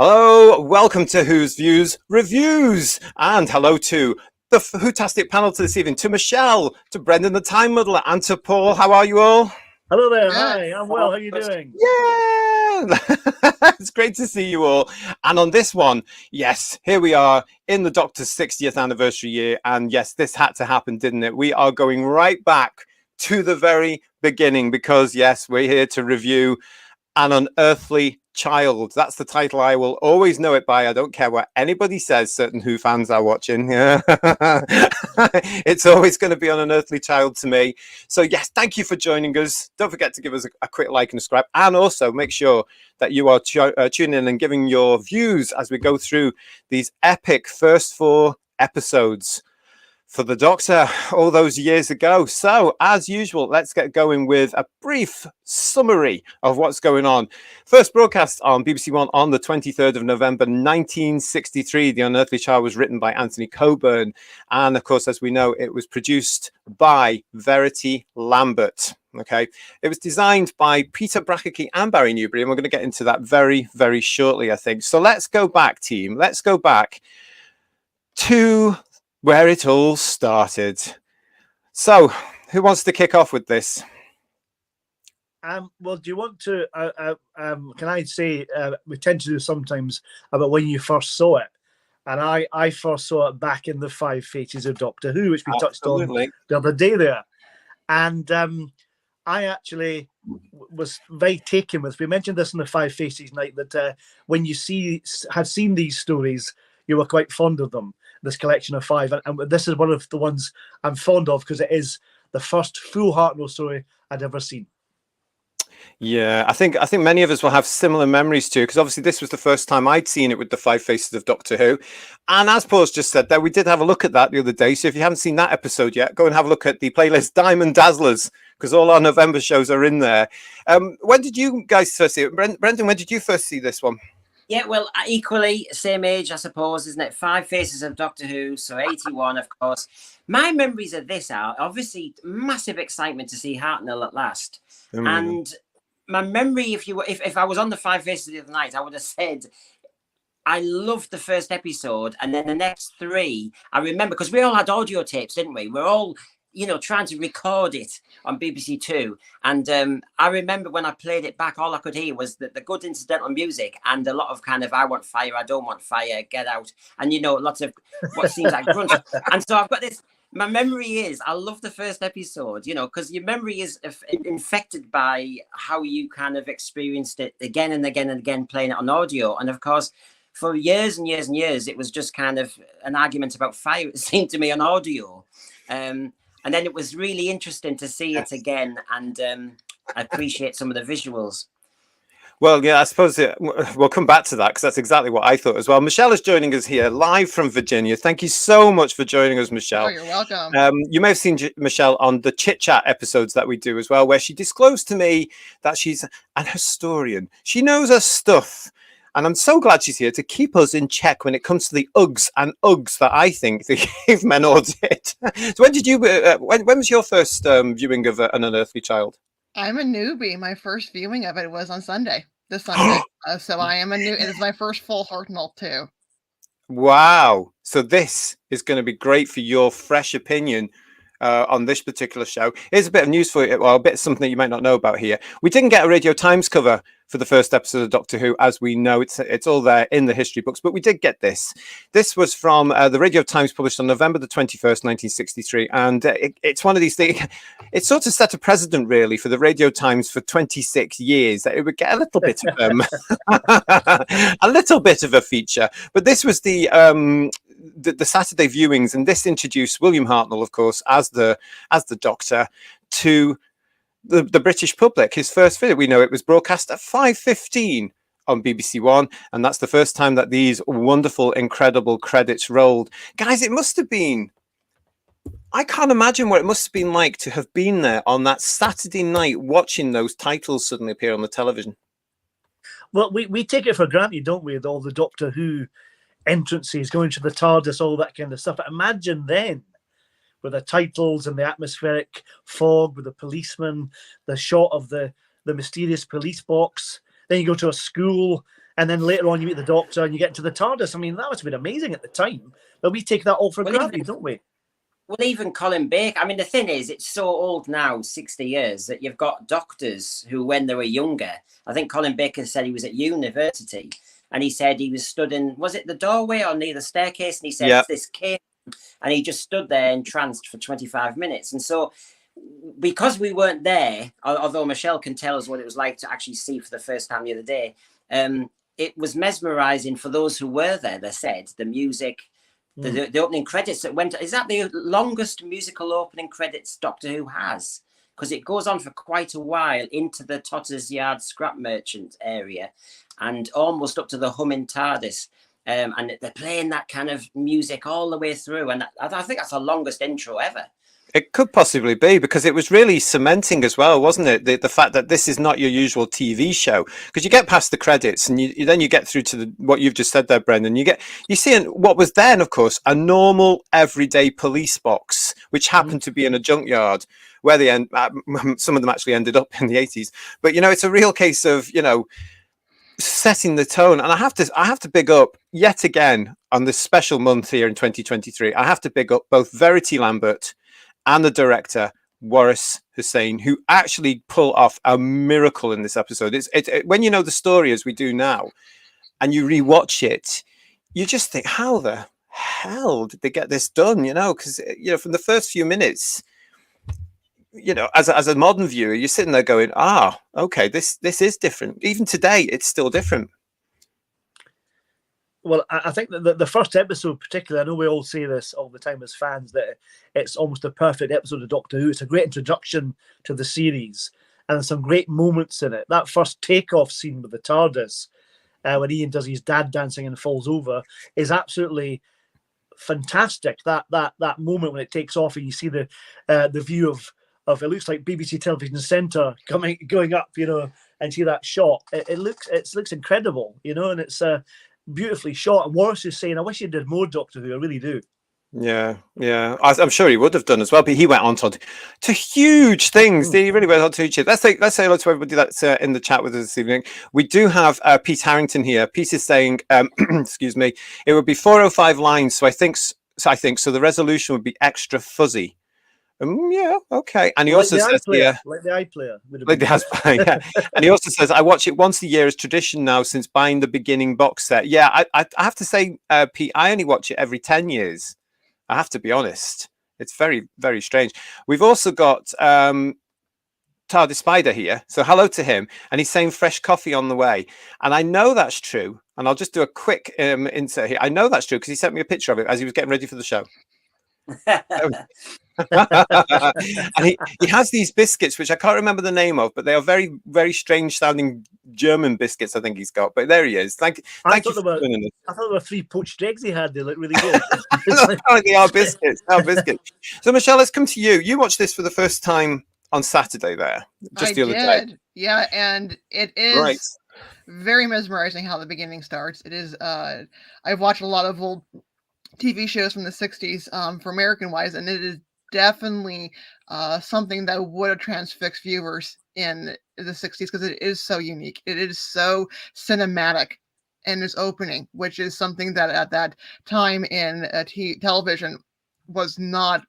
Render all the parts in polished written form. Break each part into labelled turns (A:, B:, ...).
A: Hello, welcome to Who's Views Reviews, and hello to the Whotastic panel to this evening, to Michelle, to Brendan the Time Muddler, and to Paul. How are you all?
B: Hello there.
C: Good.
B: Hi, I'm well. How are you doing?
A: Yeah, it's great to see you all. And on this one, yes, here we are in the Doctor's 60th anniversary year. And yes, this had to happen, didn't it? We are going right back to the very beginning because, yes, we're here to review An Unearthly Child. That's the title I will always know it by. I don't care what anybody says, certain Who fans are watching. It's always going to be An Unearthly Child to me. So yes, thank you for joining us. Don't forget to give us a quick like and a subscribe, and also make sure that you are tuning in and giving your views as we go through these epic first 4 episodes for the Doctor all those years ago. So as usual, let's get going with a brief summary of what's going on. First broadcast on BBC One on the 23rd of November 1963. The Unearthly Child was written by Anthony Coburn, and of course, as we know, it was produced by Verity Lambert. Okay, it was designed by Peter Brackeke and Barry Newbury, and we're going to get into that very, very shortly, I think. So let's go back, team. Let's go back to where it all started. So, who wants to kick off with this?
B: Well, do you want to? Can I say we tend to do sometimes about when you first saw it, and I first saw it back in the 5 Faces of Doctor Who, which we touched on the other day there, and I actually was very taken with. We mentioned this in the 5 Faces night that when you had seen these stories, you were quite fond of them. This collection of 5, and this is one of the ones I'm fond of because it is the first full Hartnell story I'd ever seen.
A: Yeah, I think many of us will have similar memories too, because obviously this was the first time I'd seen it with the 5 Faces of Doctor Who. And as Paul's just said there, we did have a look at that the other day. So if you haven't seen that episode yet, go and have a look at the playlist Diamond Dazzlers, because all our November shows are in there. When did you guys first see it? Brendan, when did you first see this one?
C: Yeah, well, equally, same age, I suppose, isn't it? 5 Faces of Doctor Who, so 81, of course. My memories of this are obviously massive excitement to see Hartnell at last. And my memory, if I was on the 5 Faces the other night, I would have said I loved the first episode, and then the next 3, I remember, because we all had audio tapes, didn't we? We're all, trying to record it on BBC Two. And I remember when I played it back, all I could hear was the good incidental music and a lot of kind of, I want fire, I don't want fire, get out. And, lots of what seems like grunts. And so I've got this, my memory is, I love the first episode, because your memory is infected by how you kind of experienced it again and again and again, playing it on audio. And of course, for years and years and years, it was just kind of an argument about fire, it seemed to me, on audio. And then it was really interesting to see it again and appreciate some of the visuals.
A: Well, yeah, I suppose we'll come back to that because that's exactly what I thought as well. Michelle is joining us here live from Virginia. Thank you so much for joining us, Michelle.
D: Oh, you're welcome.
A: You may have seen Michelle on the Chit Chat episodes that we do as well, where she disclosed to me that she's an historian. She knows her stuff. And I'm so glad she's here to keep us in check when it comes to the ugs and ugs that I think the cavemen all did. So when did you? When was your first viewing of An Unearthly Child?
D: I'm a newbie. My first viewing of it was on Sunday. This Sunday. So I am a new. It is my first full Hartnell too.
A: Wow! So this is going to be great for your fresh opinion on this particular show. Here's a bit of news for you. Well, a bit of something that you might not know about here. We didn't get a Radio Times cover for the first episode of Doctor Who, as we know. It's all there in the history books, but we did get this. This was from the Radio Times, published on November the 21st, 1963, and it's one of these things. It sort of set a precedent, really, for the Radio Times for 26 years, that it would get a little bit of a little bit of a feature. But this was the Saturday viewings, and this introduced William Hartnell, of course, as the Doctor to the British public. His first video, we know it was broadcast at 5:15 on BBC One, and that's the first time that these wonderful, incredible credits rolled. Guys, it must have been, I can't imagine what it must have been like to have been there on that Saturday night watching those titles suddenly appear on the television.
B: Well, we take it for granted, don't we, with all the Doctor Who entrances, going to the TARDIS, all that kind of stuff. But imagine then, with the titles and the atmospheric fog, with the policeman, the shot of the mysterious police box. Then you go to a school and then later on you meet the Doctor and you get into the TARDIS. I mean, that must have been amazing at the time, but we take that all for granted, don't we?
C: Well, even Colin Baker. I mean, the thing is, it's so old now, 60 years, that you've got doctors who, when they were younger, I think Colin Baker said he was at university, and he said he was stood in, was it the doorway or near the staircase? And he said, this came, and he just stood there entranced for 25 minutes. And so, because we weren't there, although Michelle can tell us what it was like to actually see for the first time the other day, it was mesmerizing for those who were there, they said. The music, the opening credits that went, is that the longest musical opening credits Doctor Who has? Because it goes on for quite a while into the Totters Yard scrap merchant area and almost up to the humming TARDIS. And they're playing that kind of music all the way through. And I think that's the longest intro ever.
A: It could possibly be, because it was really cementing as well, wasn't it? The fact that this is not your usual TV show, because you get past the credits and then you get through to what you've just said there, Brendan. You see what was then, of course, a normal everyday police box, which happened to be in a junkyard where some of them actually ended up in the 80s. But, it's a real case of, setting the tone. And I have to big up yet again on this special month here in 2023. I have to big up both Verity Lambert and the director Waris Hussein, who actually pull off a miracle in this episode. It's when you know the story as we do now, and you rewatch it, you just think, how the hell did they get this done? Because from the first few minutes, as a modern viewer, you're sitting there going, okay, this is different. Even today, it's still different.
B: Well, I think that the first episode, particularly, I know we all say this all the time as fans, that it's almost a perfect episode of Doctor Who. It's a great introduction to the series, and there's some great moments in it. That first takeoff scene with the TARDIS, when Ian does his dad dancing and falls over, is absolutely fantastic. That moment when it takes off and you see the view of it looks like BBC Television Centre going up, and see that shot. It looks incredible, and it's beautifully shot. And Wallace is saying, I wish he did more Doctor Who. I really do.
A: Yeah. I'm sure he would have done as well, but he went on to huge things. He really went on to huge things. Let's say hello to everybody that's in the chat with us this evening. We do have Pete Harrington here. Pete is saying, excuse me, it would be 405 lines, so I think so. The resolution would be extra fuzzy. Yeah, okay. And he also says,
B: like the iPlayer.
A: Like the iPlayer, yeah. And he also says, I watch it once a year as tradition now since buying the beginning box set. Yeah, I have to say, Pete, I only watch it every 10 years. I have to be honest. It's very, very strange. We've also got TARDIS Spider here. So hello to him. And he's saying fresh coffee on the way. And I know that's true. And I'll just do a quick insert here. I know that's true because he sent me a picture of it as he was getting ready for the show. And he has these biscuits which I can't remember the name of, but they are very, very strange sounding German biscuits. I think he's got, but there he is. Thank you for doing this.
B: I thought there were 3 poached eggs he had. They look really good.
A: They are biscuits. So Michelle, let's come to you. You watched this for the first time on Saturday there, just the other day.
D: Yeah, and it is very mesmerizing how the beginning starts. It is. I've watched a lot of old TV shows from the 60s for American wise, and it is definitely something that would have transfixed viewers in the 60s because it is so unique. It is so cinematic in its opening, which is something that at that time in television was not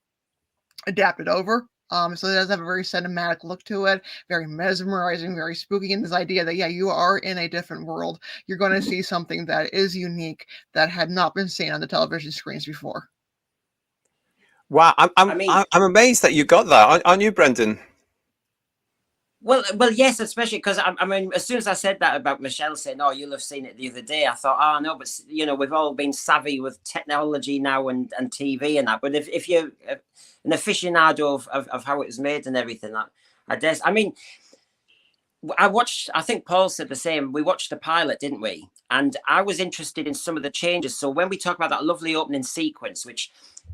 D: adapted over. So it does have a very cinematic look to it, very mesmerizing, very spooky. And this idea that, you are in a different world. You're going to see something that is unique that had not been seen on the television screens before.
A: Wow. I'm amazed that you got that. Aren't you, Brendan?
C: Well, yes, especially because I mean, as soon as I said that about Michelle saying, "Oh, you'll have seen it the other day," I thought, "Oh no," but we've all been savvy with technology now and TV and that. But if you're an aficionado of how it was made and everything, I mean, I think Paul said the same. We watched the pilot, didn't we? And I was interested in some of the changes. So when we talk about that lovely opening sequence, which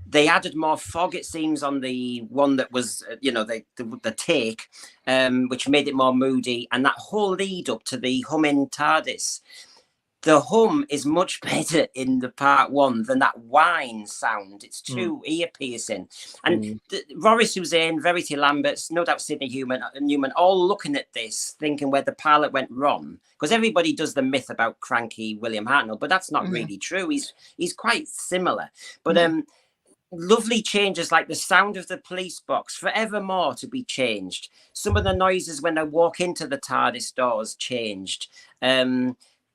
C: they added more fog, it seems, on the one that was, the take, which made it more moody. And that whole lead up to the humming TARDIS, the hum is much better in the part one than that whine sound. It's too ear piercing. And Boris Hussein, Verity Lamberts, no doubt Sidney Newman, all looking at this, thinking where the pilot went wrong. Because everybody does the myth about cranky William Hartnell, but that's not really true. He's quite similar. But lovely changes like the sound of the police box, forevermore to be changed. Some of the noises when they walk into the TARDIS doors changed.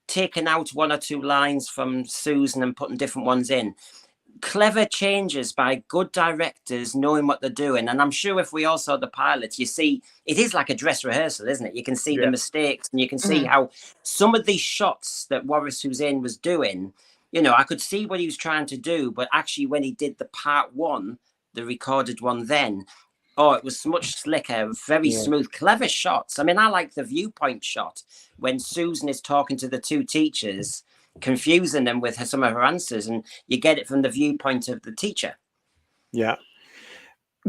C: Taking out one or two lines from Susan and putting different ones in. Clever changes by good directors knowing what they're doing. And I'm sure if we all saw the pilot, you see, it is like a dress rehearsal, isn't it? You can see the mistakes, and you can see how some of these shots that Waris Hussein was doing, you know, I could see what he was trying to do, but actually when he did the part one, the recorded one then, oh, it was much slicker, very smooth, clever shots. I mean, I like the viewpoint shot when Susan is talking to the two teachers, confusing them with some of her answers, and you get it from the viewpoint of the teacher.
A: Yeah.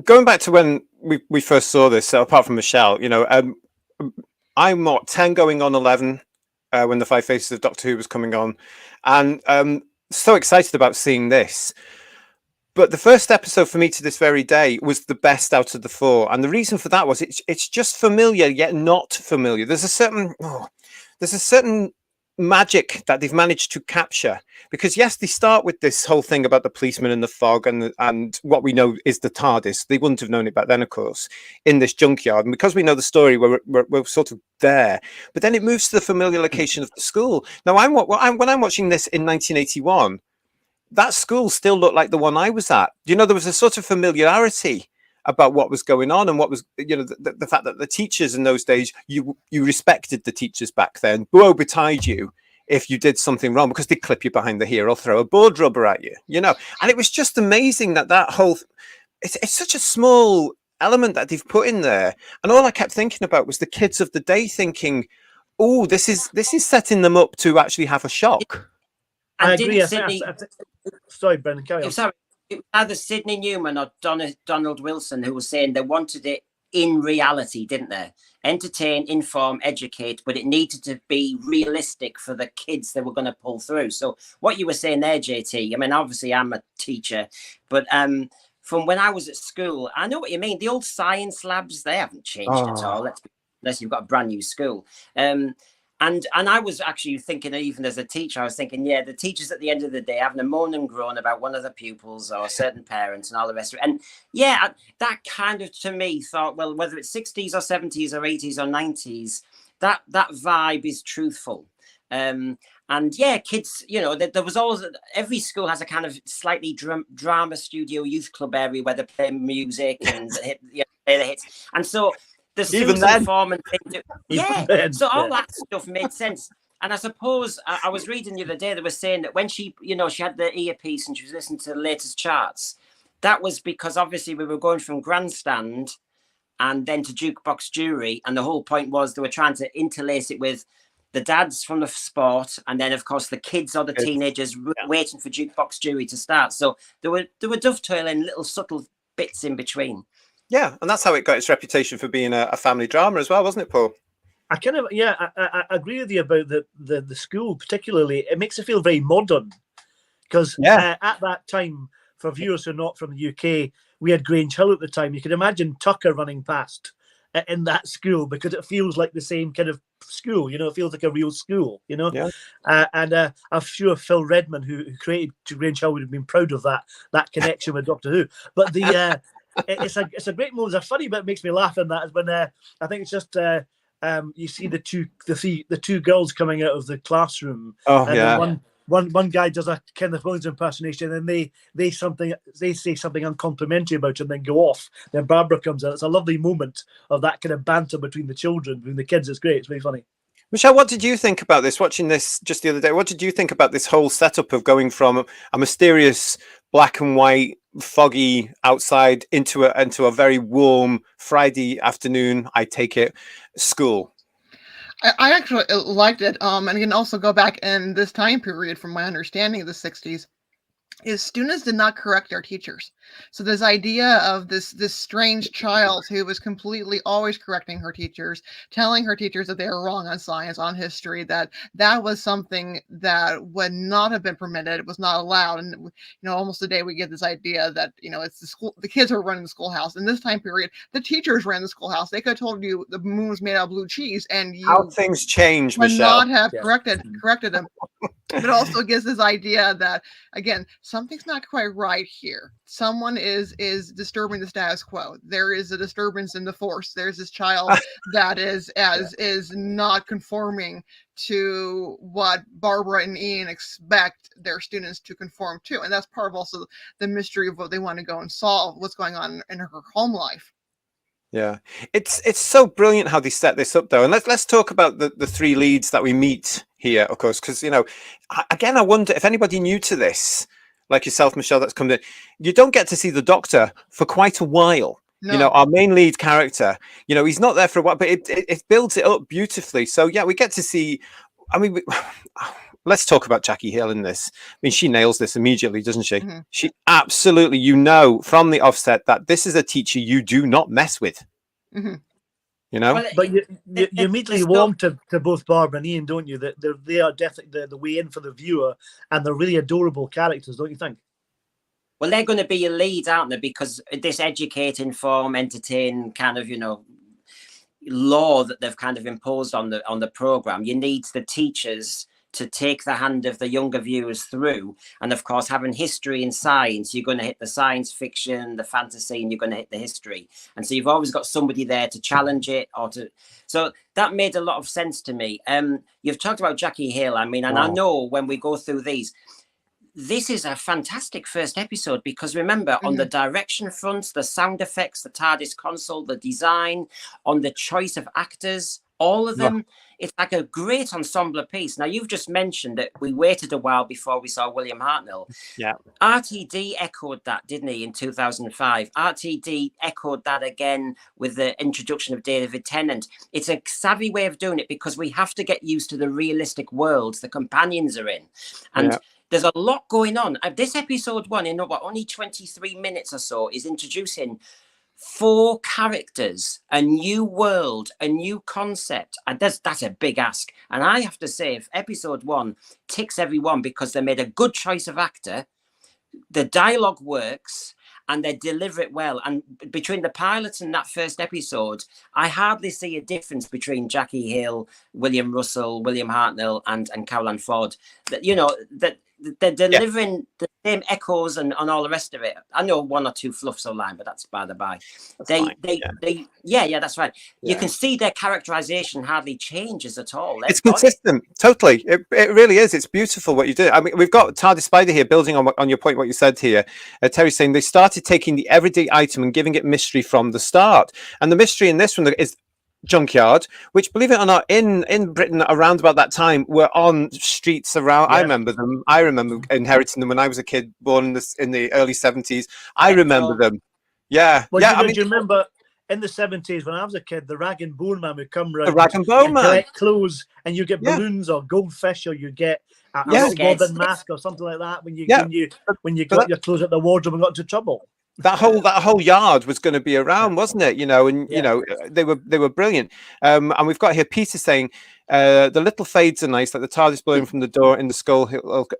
A: Going back to when we first saw this, apart from Michelle, you know, I'm 10 going on 11 when the Five Faces of Doctor Who was coming on, and so excited about seeing this. But the first episode for me to this very day was the best out of the four, and the reason for that was it's just familiar yet not familiar. There's a certain magic that they've managed to capture, because yes, they start with this whole thing about the policeman in the fog and what we know is the TARDIS. They wouldn't have known it back then, of course, in this junkyard, and because we know the story, we're sort of there. But then it moves to the familiar location of the school. Now, when I'm watching this in 1981. That school still looked like the one I was at. You know, there was a sort of familiarity about what was going on, and what was, you know, the fact that the teachers in those days, you respected the teachers back then. Woe betide you if you did something wrong, because they'd clip you behind the ear or throw a board rubber at you, you know. And it was just amazing that whole, it's such a small element that they've put in there. And all I kept thinking about was the kids of the day thinking, oh, this is setting them up to actually have a shock.
B: I agree. Sorry, Brendan, carry on.
C: Sorry, it was either Sidney Newman or Donald Wilson who was saying they wanted it in reality, didn't they? Entertain, inform, educate, but it needed to be realistic for the kids they were going to pull through. So what you were saying there, JT, I mean, obviously I'm a teacher, but from when I was at school, I know what you mean. The old science labs, they haven't changed at all, unless you've got a brand new school. And I was actually thinking, even as a teacher, I was thinking, yeah, the teachers at the end of the day having a moan and groan about one of the pupils or certain parents and all the rest of it. And yeah, that kind of, to me, thought, well, whether it's 60s or 70s or 80s or 90s, that vibe is truthful. And yeah, kids, you know, there was always, every school has a kind of slightly drama studio youth club area where they play music and play the hits. And so the Susan Foreman thing, so all that stuff made sense. And I suppose I was reading the other day, they were saying that when she, you know, she had the earpiece and she was listening to the latest charts, that was because obviously we were going from Grandstand and then to Jukebox Jury, and the whole point was they were trying to interlace it with the dads from the sport, and then of course the kids or the teenagers waiting for Jukebox Jury to start. So they were dovetailing little subtle bits in between.
A: Yeah, and that's how it got its reputation for being a family drama as well, wasn't it, Paul?
B: I kind of, I agree with you about the school particularly. It makes it feel very modern, because at that time, for viewers who are not from the UK, we had Grange Hill at the time. You could imagine Tucker running past in that school, because it feels like the same kind of school, you know, it feels like a real school, you know. And I'm sure Phil Redman, who created Grange Hill, would have been proud of that connection with Doctor Who. But the it's a great moment. There's a funny bit that makes me laugh in that is when I think it's just you see the two girls coming out of the classroom. One guy does a Kenneth Williams impersonation, and they say something uncomplimentary about him, and then go off. Then Barbara comes in. It's a lovely moment of that kind of banter between the children, between the kids. It's great. It's very funny.
A: Michelle, what did you think about this? Watching this just the other day, what did you think about this whole setup of going from a mysterious black and white, foggy outside into a very warm Friday afternoon, I take it, school?
D: I actually liked it. And you can also go back in this time period, from my understanding of the 60s. is students did not correct their teachers. So this idea of this strange child who was completely always correcting her teachers, telling her teachers that they were wrong on science, on history, that was something that would not have been permitted. It was not allowed. And almost today we get this idea that it's the kids who are running the schoolhouse. In this time period, the teachers ran the schoolhouse. They could have told you the moon was made out of blue cheese, and you
A: how things change,
D: would
A: Michelle.
D: not have corrected them. But it also gives this idea that, again, something's not quite right here. Someone is disturbing the status quo. There is a disturbance in the force. There's this child that is not conforming to what Barbara and Ian expect their students to conform to. And that's part of also the mystery of what they want to go and solve, what's going on in her home life.
A: Yeah, it's so brilliant how they set this up, though. And let's talk about the three leads that we meet here, of course, because again, I wonder if anybody new to this, like yourself, Michelle, that's come in, you don't get to see the Doctor for quite a while. No. Our main lead character, he's not there for a while, but it builds it up beautifully. So yeah, we get to see. I mean, let's talk about Jackie Hill in this. I mean, she nails this immediately, doesn't she? Mm-hmm. She absolutely, from the offset that this is a teacher you do not mess with. Mm-hmm.
B: Well, but you immediately warm to both Barbara and Ian, don't you? That they are definitely the way in for the viewer, and they're really adorable characters, don't you think?
C: Well, they're going to be your leads, aren't they? Because this educate, inform, entertain kind of, law that they've kind of imposed on the program. You need the teachers to take the hand of the younger viewers through. And of course, having history and science, you're going to hit the science fiction, the fantasy, and you're going to hit the history. And so you've always got somebody there to challenge it so that made a lot of sense to me. You've talked about Jackie Hill. I mean, and I know when we go through these, this is a fantastic first episode because remember, on the direction front, the sound effects, the TARDIS console, the design, on the choice of actors, all of them, it's like a great ensemble piece. Now, you've just mentioned that we waited a while before we saw William Hartnell.
A: Yeah.
C: RTD echoed that, didn't he, in 2005? RTD echoed that again with the introduction of David Tennant. It's a savvy way of doing it because we have to get used to the realistic worlds the companions are in. And there's a lot going on. This episode 1, in only 23 minutes or so, is introducing 4 characters, a new world, a new concept. And that's a big ask. And I have to say, if episode 1 ticks everyone because they made a good choice of actor, the dialogue works, and they deliver it well. And between the pilots and that first episode, I hardly see a difference between Jackie Hill, William Russell, William Hartnell, and Caroline Ford. That they're delivering the same echoes and all the rest of it. I know 1 or 2 fluffs of line, but that's by the by. That's right. You can see their characterization hardly changes at all. It's
A: consistent, totally. It really is. It's beautiful what you do. I mean, we've got TARDIS Spider here, building on your point, what you said here. Terry's saying they started taking the everyday item and giving it mystery from the start. And the mystery in this one is junkyard, which, believe it or not, in Britain around about that time were on streets around. I remember them. I remember inheriting them when I was a kid born in the early 70s. I remember them. Yeah.
B: Well, do you remember in the 70s when I was a kid, the rag and bone man would come around,
A: the rag and bone man,
B: collect clothes, and you get balloons or goldfish, or you get a robin mask or something like that when you got your clothes at the wardrobe and got into trouble.
A: That whole yard was going to be around, wasn't it? They were brilliant. And we've got here Peter saying the little fades are nice, like the TARDIS blowing from the door in the skull.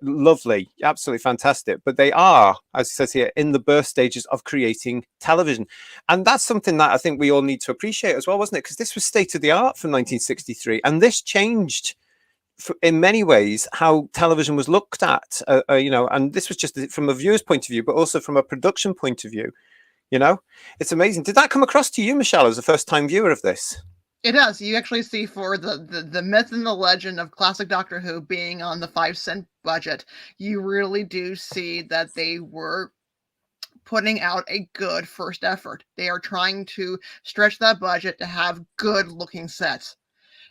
A: Lovely, absolutely fantastic. But they are, as it says here, in the birth stages of creating television, and that's something that I think we all need to appreciate as well, wasn't it? Because this was state of the art from 1963, and this changed in many ways how television was looked at, and this was just from a viewer's point of view, but also from a production point of view. It's amazing. Did that come across to you, Michelle, as a first-time viewer of this?
D: It does. You actually see for the myth and the legend of classic Doctor Who being on the 5-cent budget, you really do see that they were putting out a good first effort. They are trying to stretch that budget to have good looking sets.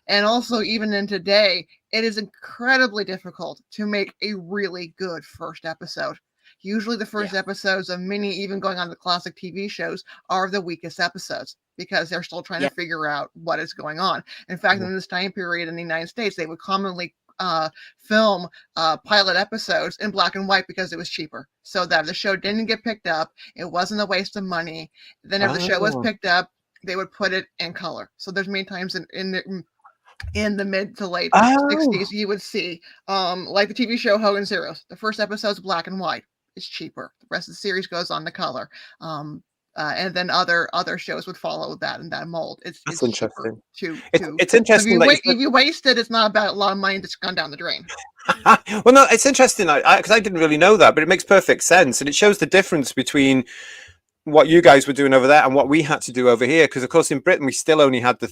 D: And also, even in today, it is incredibly difficult to make a really good first episode. Usually the first episodes of many, even going on the classic TV shows, are the weakest episodes because they're still trying to figure out what is going on. In fact, in this time period in the United States, they would commonly film pilot episodes in black and white because it was cheaper, so that if the show didn't get picked up, it wasn't a waste of money. Then if the show was picked up, they would put it in color. So there's many times in the mid to late 60s you would see like the TV show Hogan's Heroes. The first episode's black and white. It's cheaper. The rest of the series goes on to color. And then other shows would follow that in that mold. It's
A: interesting.
D: It's
A: interesting.
D: If you waste it, it's not about a lot of money that's gone down the drain.
A: Well, no, it's interesting because I didn't really know that, but it makes perfect sense, and it shows the difference between what you guys were doing over there and what we had to do over here. Because of course, in Britain, we still only had the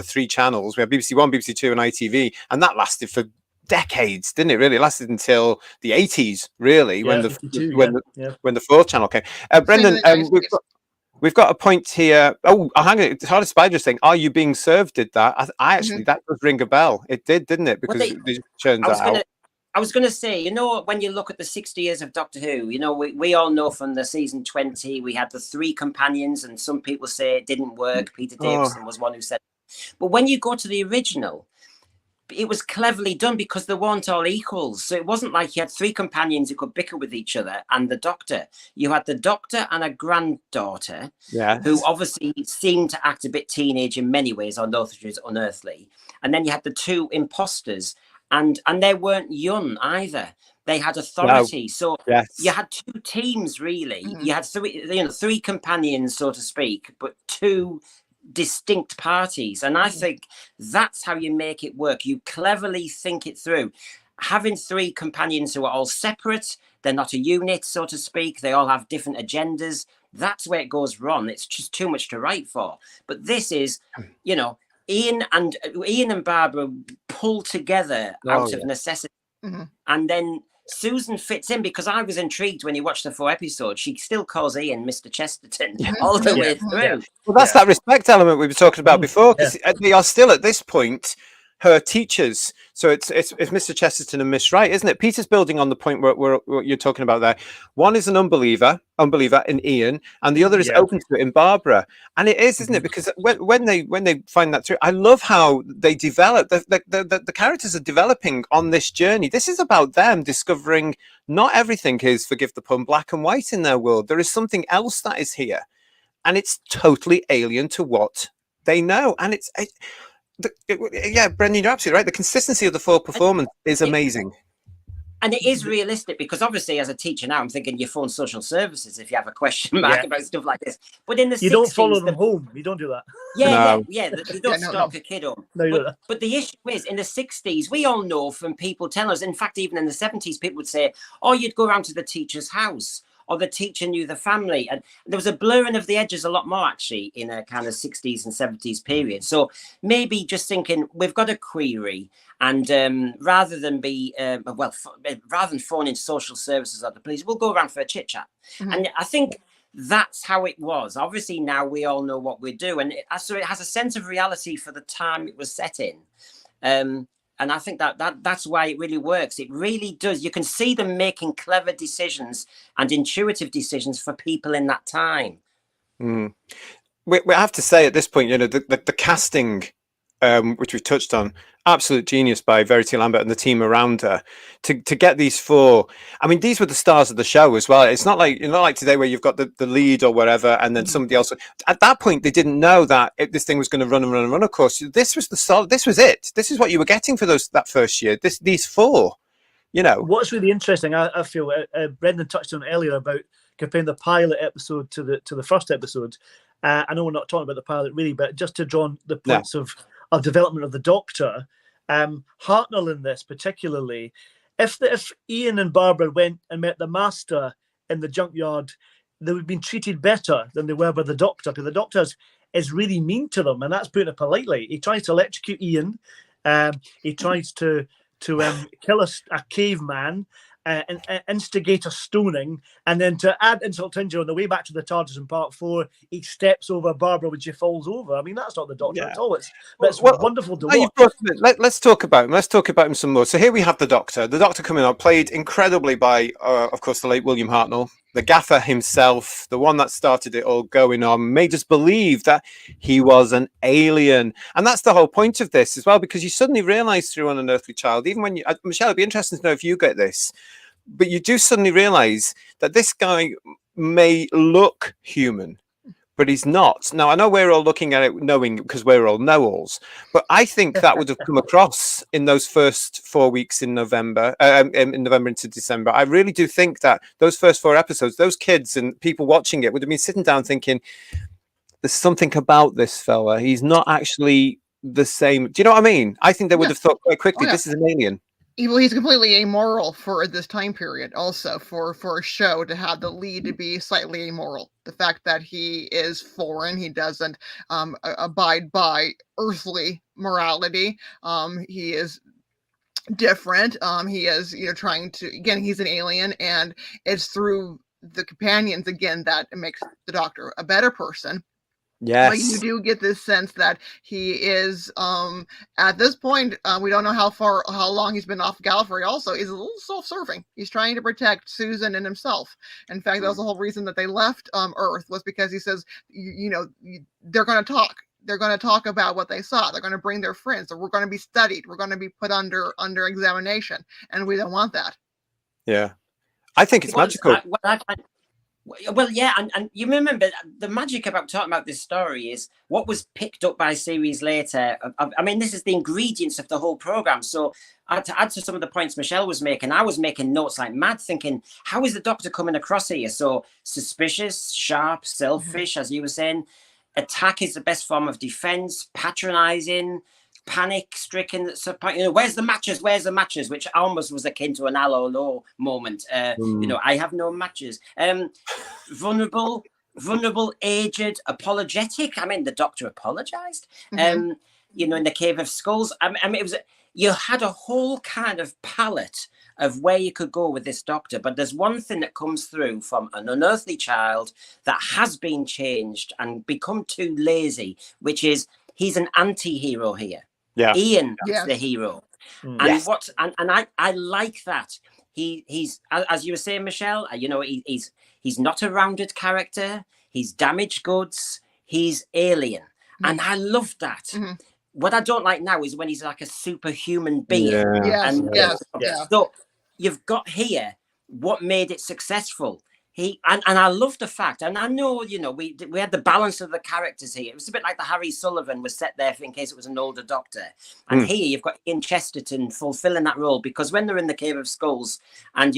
A: 3 channels. We had BBC One, BBC Two, and ITV, and that lasted for decades, didn't it? Really, it lasted until the 80s, really, when the 4th channel came. Brendan, we've got a point here. Oh, hang on. Hard Spider saying, "Are you being served?" Did that? I actually that does ring a bell. It did, didn't it? Because it churned that out.
C: I was going to say, when you look at the 60 years of Doctor Who, we all know from the season 20 we had the 3 companions, and some people say it didn't work. Peter Davison was one who said, but when you go to the original, it was cleverly done because they weren't all equals. So it wasn't like you had 3 companions who could bicker with each other and the Doctor. You had the Doctor and a granddaughter who obviously seemed to act a bit teenage in many ways, although she was unearthly. And then you had the 2 imposters, and they weren't young either. They had authority. So you had 2 teams, really. You had 3 companions, so to speak, but 2 distinct parties, and I think that's how you make it work. You cleverly think it through. Having 3 companions who are all separate, they're not a unit, so to speak, they all have different agendas. That's where it goes wrong. It's just too much to write for. But this is, Ian and Barbara pull together out of necessity, and then Susan fits in, because I was intrigued when you watched the 4 episodes. She still calls Ian Mr. Chesterton all the way through.
A: Well, that's that respect element we were talking about before, because they are still at this point her teachers. So it's Mr. Chesterton and Miss Wright, isn't it? Peter's building on the point where you're talking about there. One is an unbeliever in Ian, and the other is open to it in Barbara. And it is, isn't it? Because when they find that through, I love how they develop. The characters are developing on this journey. This is about them discovering not everything is, forgive the pun, black and white in their world. There is something else that is here, and it's totally alien to what they know. And Brendan, you're absolutely right. The consistency of the 4 performance is amazing.
C: And it is realistic, because obviously as a teacher now, I'm thinking you phone social services if you have a question mark about stuff like this. But in the 60s,
B: you don't follow them home. You don't do that.
C: You don't stalk a kid home. But the issue is, in the 60s, we all know from people telling us, in fact, even in the 70s, people would say, you'd go around to the teacher's house, or the teacher knew the family. And there was a blurring of the edges a lot more, actually, in a kind of 60s and 70s period. So maybe just thinking, we've got a query, and rather than phoning social services or the police, we'll go around for a chit-chat. And I think that's how it was. Obviously, now we all know what we do. And so it has a sense of reality for the time it was set in. And I think that's why it really works. It really does. You can see them making clever decisions and intuitive decisions for people in that time.
A: We have to say at this point, the casting, which we've touched on, absolute genius by Verity Lambert and the team around her to get these 4. I mean, these were the stars of the show as well. It's not like today where you've got the lead or whatever, and then somebody else. At that point, they didn't know that this thing was going to run and run and run. Of course, this was this was it. This is what you were getting for that first year. These 4.
B: What's really interesting, I feel, Brendan touched on earlier about comparing the pilot episode to the first episode. I know we're not talking about the pilot really, but just to draw on the points of development of the Doctor. Hartnell in this particularly, if Ian and Barbara went and met the Master in the junkyard, they would have been treated better than they were by the Doctor, because the Doctor is really mean to them, and that's putting it politely. He tries to electrocute Ian. He tries to kill a caveman, and instigate a stoning, and then to add insult to injury, on the way back to the TARDIS in Part 4, he steps over Barbara when she falls over. I mean, that's not the Doctor at all. It's wonderful to watch.
A: Let's talk about him. Let's talk about him some more. So here we have the Doctor. The Doctor coming up, played incredibly by, of course, the late William Hartnell, the gaffer himself, the one that started it all going on, made us believe that he was an alien. And that's the whole point of this as well, because you suddenly realize through an Unearthly Child, even when you, Michelle, it'd be interesting to know if you get this, but you do suddenly realize that this guy may look human, but he's not. Now, I know we're all looking at it knowing because we're all know-alls, but I think that would have come across in those first 4 weeks in November into December. I really do think that those first 4 episodes, those kids and people watching it would have been sitting down thinking, there's something about this fella. He's not actually the same. Do you know what I mean? I think they would have thought quite quickly, this is an alien.
D: He's completely amoral for this time period. Also, for a show to have the lead to be slightly amoral, the fact that he is foreign, he doesn't abide by earthly morality. He is different. He is, trying to, again, he's an alien, and it's through the companions again that it makes the Doctor a better person.
A: Yes.
D: But you do get this sense that he is, at this point, we don't know how long he's been off Gallifrey. Also, he's a little self-serving. He's trying to protect Susan and himself. In fact, that was the whole reason that they left Earth, was because he says, they're going to talk. They're going to talk about what they saw. They're going to bring their friends. Or we're going to be studied. We're going to be put under examination, and we don't want that.
A: Yeah, I think it's magical.
C: Well, yeah, and you remember the magic about talking about this story is what was picked up by series later. I mean, this is the ingredients of the whole program. So to add to some of the points Michelle was making, I was making notes like mad, thinking, how is the Doctor coming across here? So suspicious, sharp, selfish, as you were saying. Attack is the best form of defense. Patronizing, panic-stricken. Where's the matches? Where's the matches? Which almost was akin to an hello moment. I have no matches. Vulnerable, aged, apologetic. I mean, the Doctor apologized. In the Cave of Skulls. I mean, it was. You had a whole kind of palette of where you could go with this Doctor, but there's one thing that comes through from an Unearthly Child that has been changed and become too lazy, which is he's an anti-hero here. Yeah. Ian is the hero. And I like that. He's as you were saying, Michelle, he's not a rounded character. He's damaged goods. He's alien. And I love that. What I don't like now is when he's like a superhuman being. So you've got here what made it successful. And I love the fact, and I know, we had the balance of the characters here. It was a bit like the Harry Sullivan was set there in case it was an older Doctor. And here you've got Ian Chesterton fulfilling that role, because when they're in the Cave of Skulls and,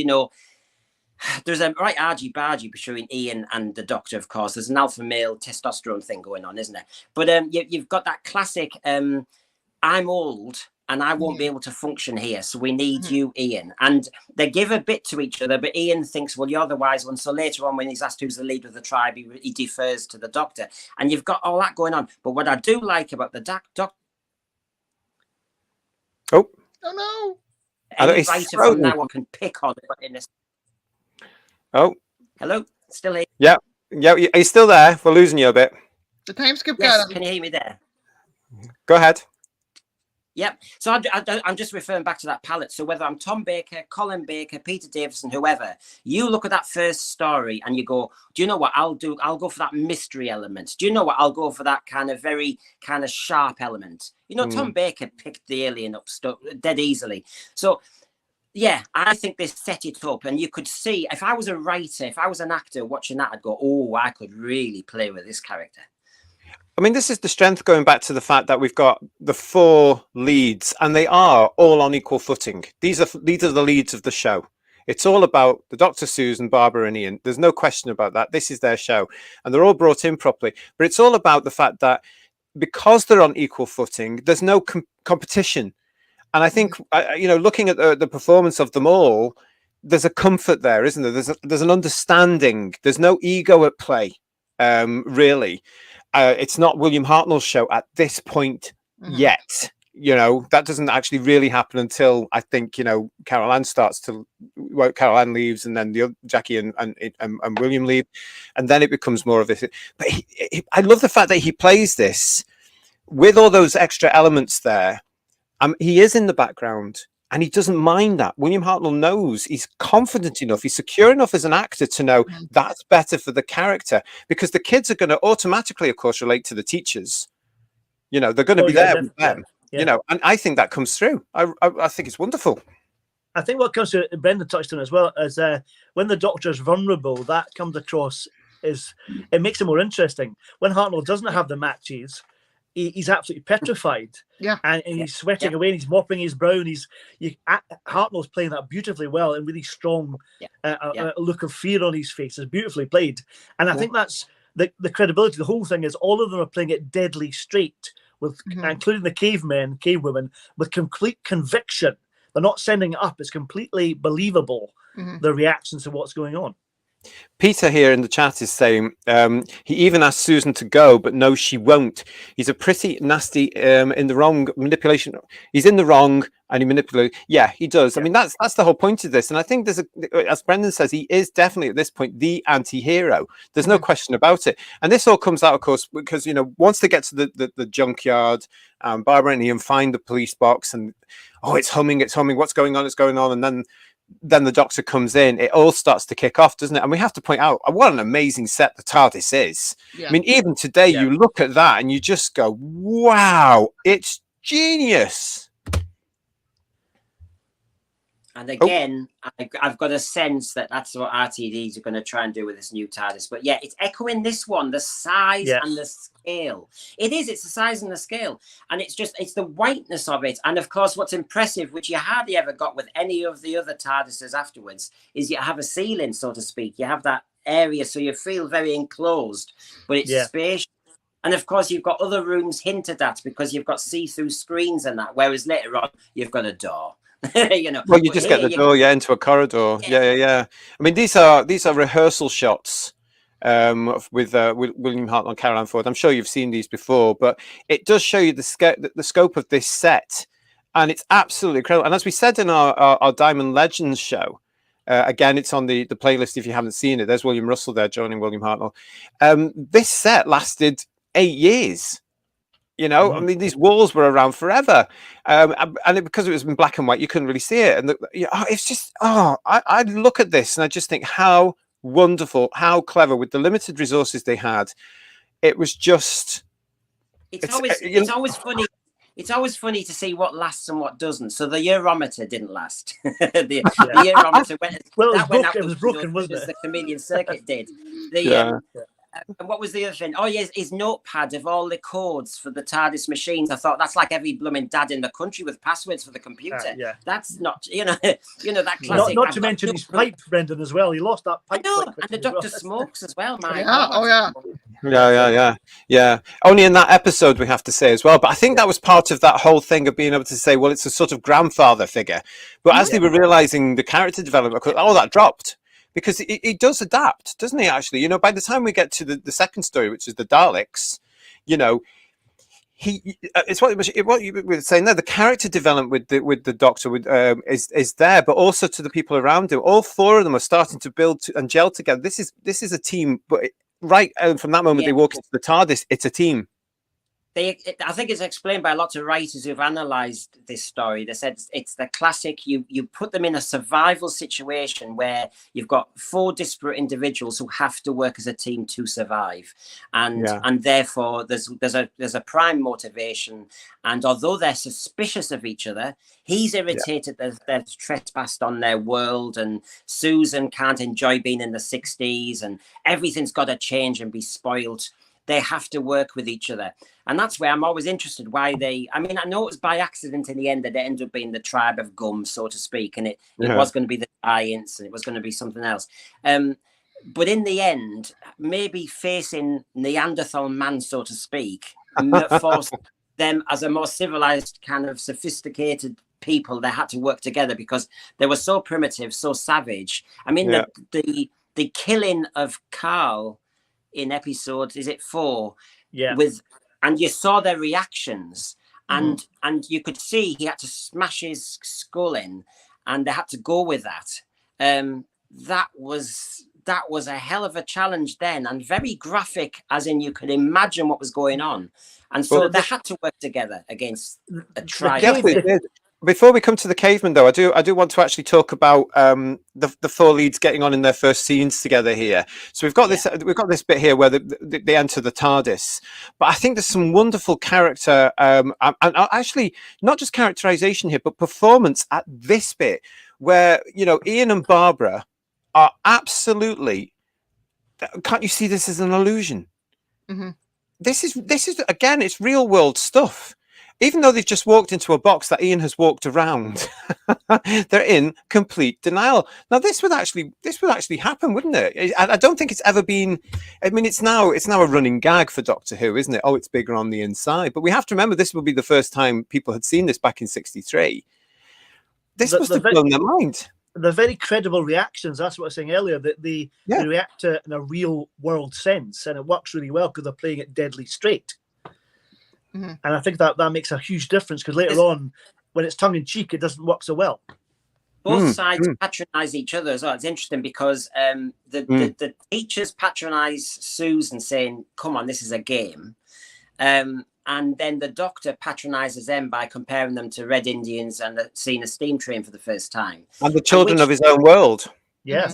C: there's a right argy-bargy between Ian and the Doctor, of course. There's an alpha male testosterone thing going on, isn't there? But you've got that classic, I'm old and I won't be able to function here, so we need you, Ian. And they give a bit to each other, but Ian thinks, well, you're the wise one. So later on, when he's asked who's the leader of the tribe, he defers to the Doctor. And you've got all that going on. But what I do like about the Doctor...
A: Oh
C: no! Any writer from now on can pick on it.
A: Oh.
C: Hello? Still here?
A: Yeah. Are you still there? We're losing you a bit.
D: The time skip
C: got him. Can you hear me there?
A: Go ahead.
C: Yep. So I'm just referring back to that palette. So whether I'm Tom Baker, Colin Baker, Peter Davison, whoever, you look at that first story and you go, do you know what I'll do? I'll go for that mystery element. Do you know what? I'll go for that kind of very kind of sharp element. Tom Baker picked the alien up dead easily. So yeah, I think they set it up, and you could see, if I was a writer, if I was an actor watching that, I'd go, oh, I could really play with this character.
A: I mean, this is the strength, going back to the fact that we've got the 4 leads and they are all on equal footing. These are the leads of the show. It's all about the Doctor, Susan, Barbara and Ian. There's no question about that. This is their show and they're all brought in properly. But it's all about the fact that because they're on equal footing, there's no competition. And I think, looking at the performance of them all, there's a comfort there, isn't there? There's an understanding. There's no ego at play, really. It's not William Hartnell's show at this point yet. That doesn't actually really happen until I think, Carol Ann Carol Ann leaves, and then Jackie and William leave, and then it becomes more of this. But I love the fact that he plays this with all those extra elements there. He is in the background. And he doesn't mind that. William Hartnell knows, he's confident enough, he's secure enough as an actor to know that's better for the character, because the kids are going to automatically, of course, relate to the teachers. You know, they're going to be there with them. You know, and I think that comes through. I think it's wonderful.
B: I think what comes to, Brendan touched on as well, is when the Doctor's vulnerable, that comes across is, it makes it more interesting. When Hartnell doesn't have the matches, he's absolutely petrified.
D: Yeah.
B: And he's sweating away, and he's mopping his brow, and Hartnell's playing that beautifully well, and really strong look of fear on his face is beautifully played. And I think that's the credibility. The whole thing is all of them are playing it deadly straight, with including the cavewomen, with complete conviction. They're not sending it up. It's completely believable, the reactions to what's going on.
A: Peter here in the chat is saying he even asked Susan to go, but no, she won't. He's a pretty nasty in the wrong manipulation. He's in the wrong and he manipulates. Yeah, he does. I mean, that's the whole point of this. And I think there's as Brendan says, he is definitely at this point the anti-hero. There's no question about it. And this all comes out, of course, because, you know, once they get to the junkyard, Barbara and Ian find the police box and, oh, it's humming. What's going on? It's going on. And then the Doctor comes in, it all starts to kick off, doesn't it? And we have to point out what an amazing set the TARDIS is. I mean, even today, you look at that and you just go, wow, it's genius.
C: And again, I've got a sense that that's what RTDs are going to try and do with this new TARDIS. But yeah, it's echoing this one, the size and the scale. It's the size and the scale. And it's the whiteness of it. And of course, what's impressive, which you hardly ever got with any of the other TARDISes afterwards, is you have a ceiling, so to speak. You have that area, so you feel very enclosed, but it's spacious. And of course, you've got other rooms hinted at because you've got see-through screens and that, whereas later on, you've got a door. You know,
A: well, you just get the door, into a corridor. Yeah. I mean, these are rehearsal shots with William Hartnell and Caroline Ford. I'm sure you've seen these before, but it does show you the scope of this set, and it's absolutely incredible. And as we said in our Diamond Legends show, again, it's on the playlist if you haven't seen it. There's William Russell there joining William Hartnell. This set lasted 8 years. You know, I mean, these walls were around forever, and because it was in black and white, you couldn't really see it. And it's just, I look at this and I just think how wonderful, how clever with the limited resources they had. It was just.
C: It's always funny. It's always funny to see what lasts and what doesn't. So the Eurometer didn't last. the Eurometer
B: it was broken, wasn't it?
C: The Chameleon Circuit did. And what was the other thing? Oh, yes, his notepad of all the codes for the TARDIS machines. I thought that's like every blooming dad in the country with passwords for the computer. That's not, that classic.
B: Not to mention his pipe, Brendan, as well. He lost that pipe.
C: And the Doctor smokes as well, man.
A: Yeah. Only in that episode, we have to say as well. But I think that was part of that whole thing of being able to say, well, it's a sort of grandfather figure. But as they were realizing the character development, that dropped. Because he does adapt, doesn't he, actually? You know, by the time we get to the second story, which is the Daleks, you know, it's what you were saying there. The character development with the Doctor is there, but also to the people around him. All four of them are starting to build and gel together. This is a team, but from that moment they walk into the TARDIS, it's a team.
C: I think it's explained by lots of writers who've analysed this story. They said it's the classic, you put them in a survival situation where you've got four disparate individuals who have to work as a team to survive. And therefore there's a prime motivation. And although they're suspicious of each other, he's irritated that they've trespassed on their world, and Susan can't enjoy being in the 60s, and everything's got to change and be spoiled. They have to work with each other. And that's where I'm always interested why I know it was by accident in the end that it ended up being the tribe of Gum, so to speak. And it was going to be the Giants and it was going to be something else. But in the end, maybe facing Neanderthal man, so to speak, forced them as a more civilized, kind of sophisticated people. They had to work together because they were so primitive, so savage. I mean, the killing of Carl in episode, is it 4? And you saw their reactions, and you could see he had to smash his skull in, and they had to go with that. That was a hell of a challenge then, and very graphic, as in you could imagine what was going on. And so they had to work together against a tribe.
A: Before we come to the caveman, though, I do want to actually talk about the four leads getting on in their first scenes together here. So we've got this bit here where they enter the TARDIS, but I think there's some wonderful character and actually not just characterization here, but performance at this bit where Ian and Barbara are absolutely. Can't you see this as an illusion?
D: Mm-hmm.
A: This is again, it's real world stuff. Even though they've just walked into a box that Ian has walked around, they're in complete denial. Now, this would actually happen, wouldn't it? I don't think it's ever been. I mean, it's now a running gag for Doctor Who, isn't it? Oh, it's bigger on the inside. But we have to remember this will be the first time people had seen this back in '63. This must have blown their mind.
B: They're very credible reactions. That's what I was saying earlier. That they react to it in a real world sense, and it works really well because they're playing it deadly straight. Mm-hmm. And I think that makes a huge difference because later on, when it's tongue in cheek, it doesn't work so well.
C: Both sides patronize each other as well. It's interesting because the teachers patronize Susan, saying, "Come on, this is a game," and then the Doctor patronizes them by comparing them to Red Indians and seeing a steam train for the first time,
A: and the children of his own world.
B: Yeah.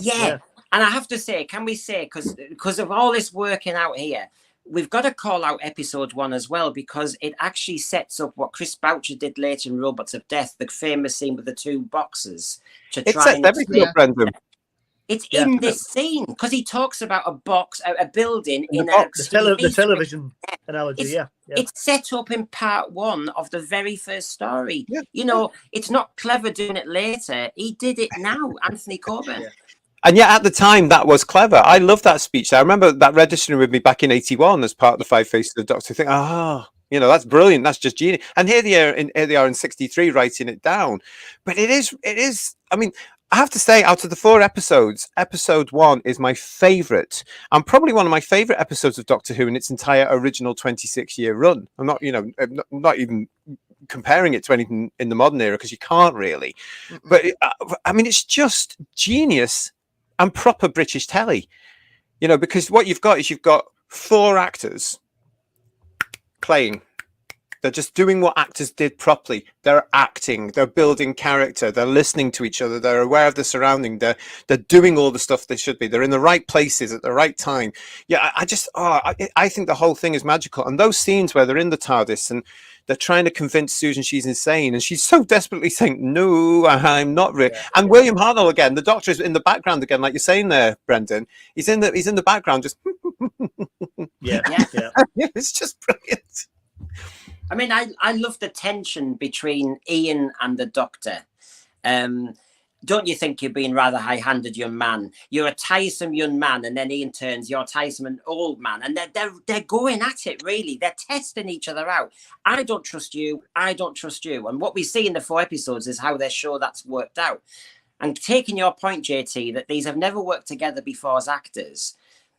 C: And I have to say, can we say, because of all this working out here, we've got to call out episode 1 as well, because it actually sets up what Chris Boucher did later in Robots of Death, the famous scene with the 2 boxes. It's in this scene because he talks about a box, a building in
B: the television analogy.
C: It's set up in part 1 of the very first story. Yeah. It's not clever doing it later. He did it now, Anthony Coburn.
B: Yeah.
A: And yet, at the time, that was clever. I love that speech. I remember that registering with me back in '81 as part of the Five Faces of the Doctor. I think, that's brilliant. That's just genius. And here they are in '63 writing it down. But it is. I mean, I have to say, out of the 4 episodes, episode 1 is my favourite, and probably one of my favourite episodes of Doctor Who in its entire original 26-year run. I'm not even comparing it to anything in the modern era because you can't really. But I mean, it's just genius. And proper British telly, because what you've got is 4 actors playing. They're just doing what actors did properly. They're acting, they're building character, they're listening to each other, they're aware of the surrounding, they're doing all the stuff they should be. They're in the right places at the right time. Yeah, I think the whole thing is magical. And those scenes where they're in the TARDIS and they're trying to convince Susan she's insane, and she's so desperately saying, "No, I'm not real." Yeah. And William Hartnell again, the Doctor is in the background again, like you're saying there, Brendan. He's in the background, just
B: yeah.
A: It's just brilliant.
C: I mean, I love the tension between Ian and the Doctor. Don't you think you're being rather high-handed, young man? You're a tiresome young man, and then Ian turns, you're a tiresome old man. And they're going at it, really. They're testing each other out. I don't trust you. I don't trust you. And what we see in the 4 episodes is how they're sure that's worked out. And taking your point, JT, that these have never worked together before as actors,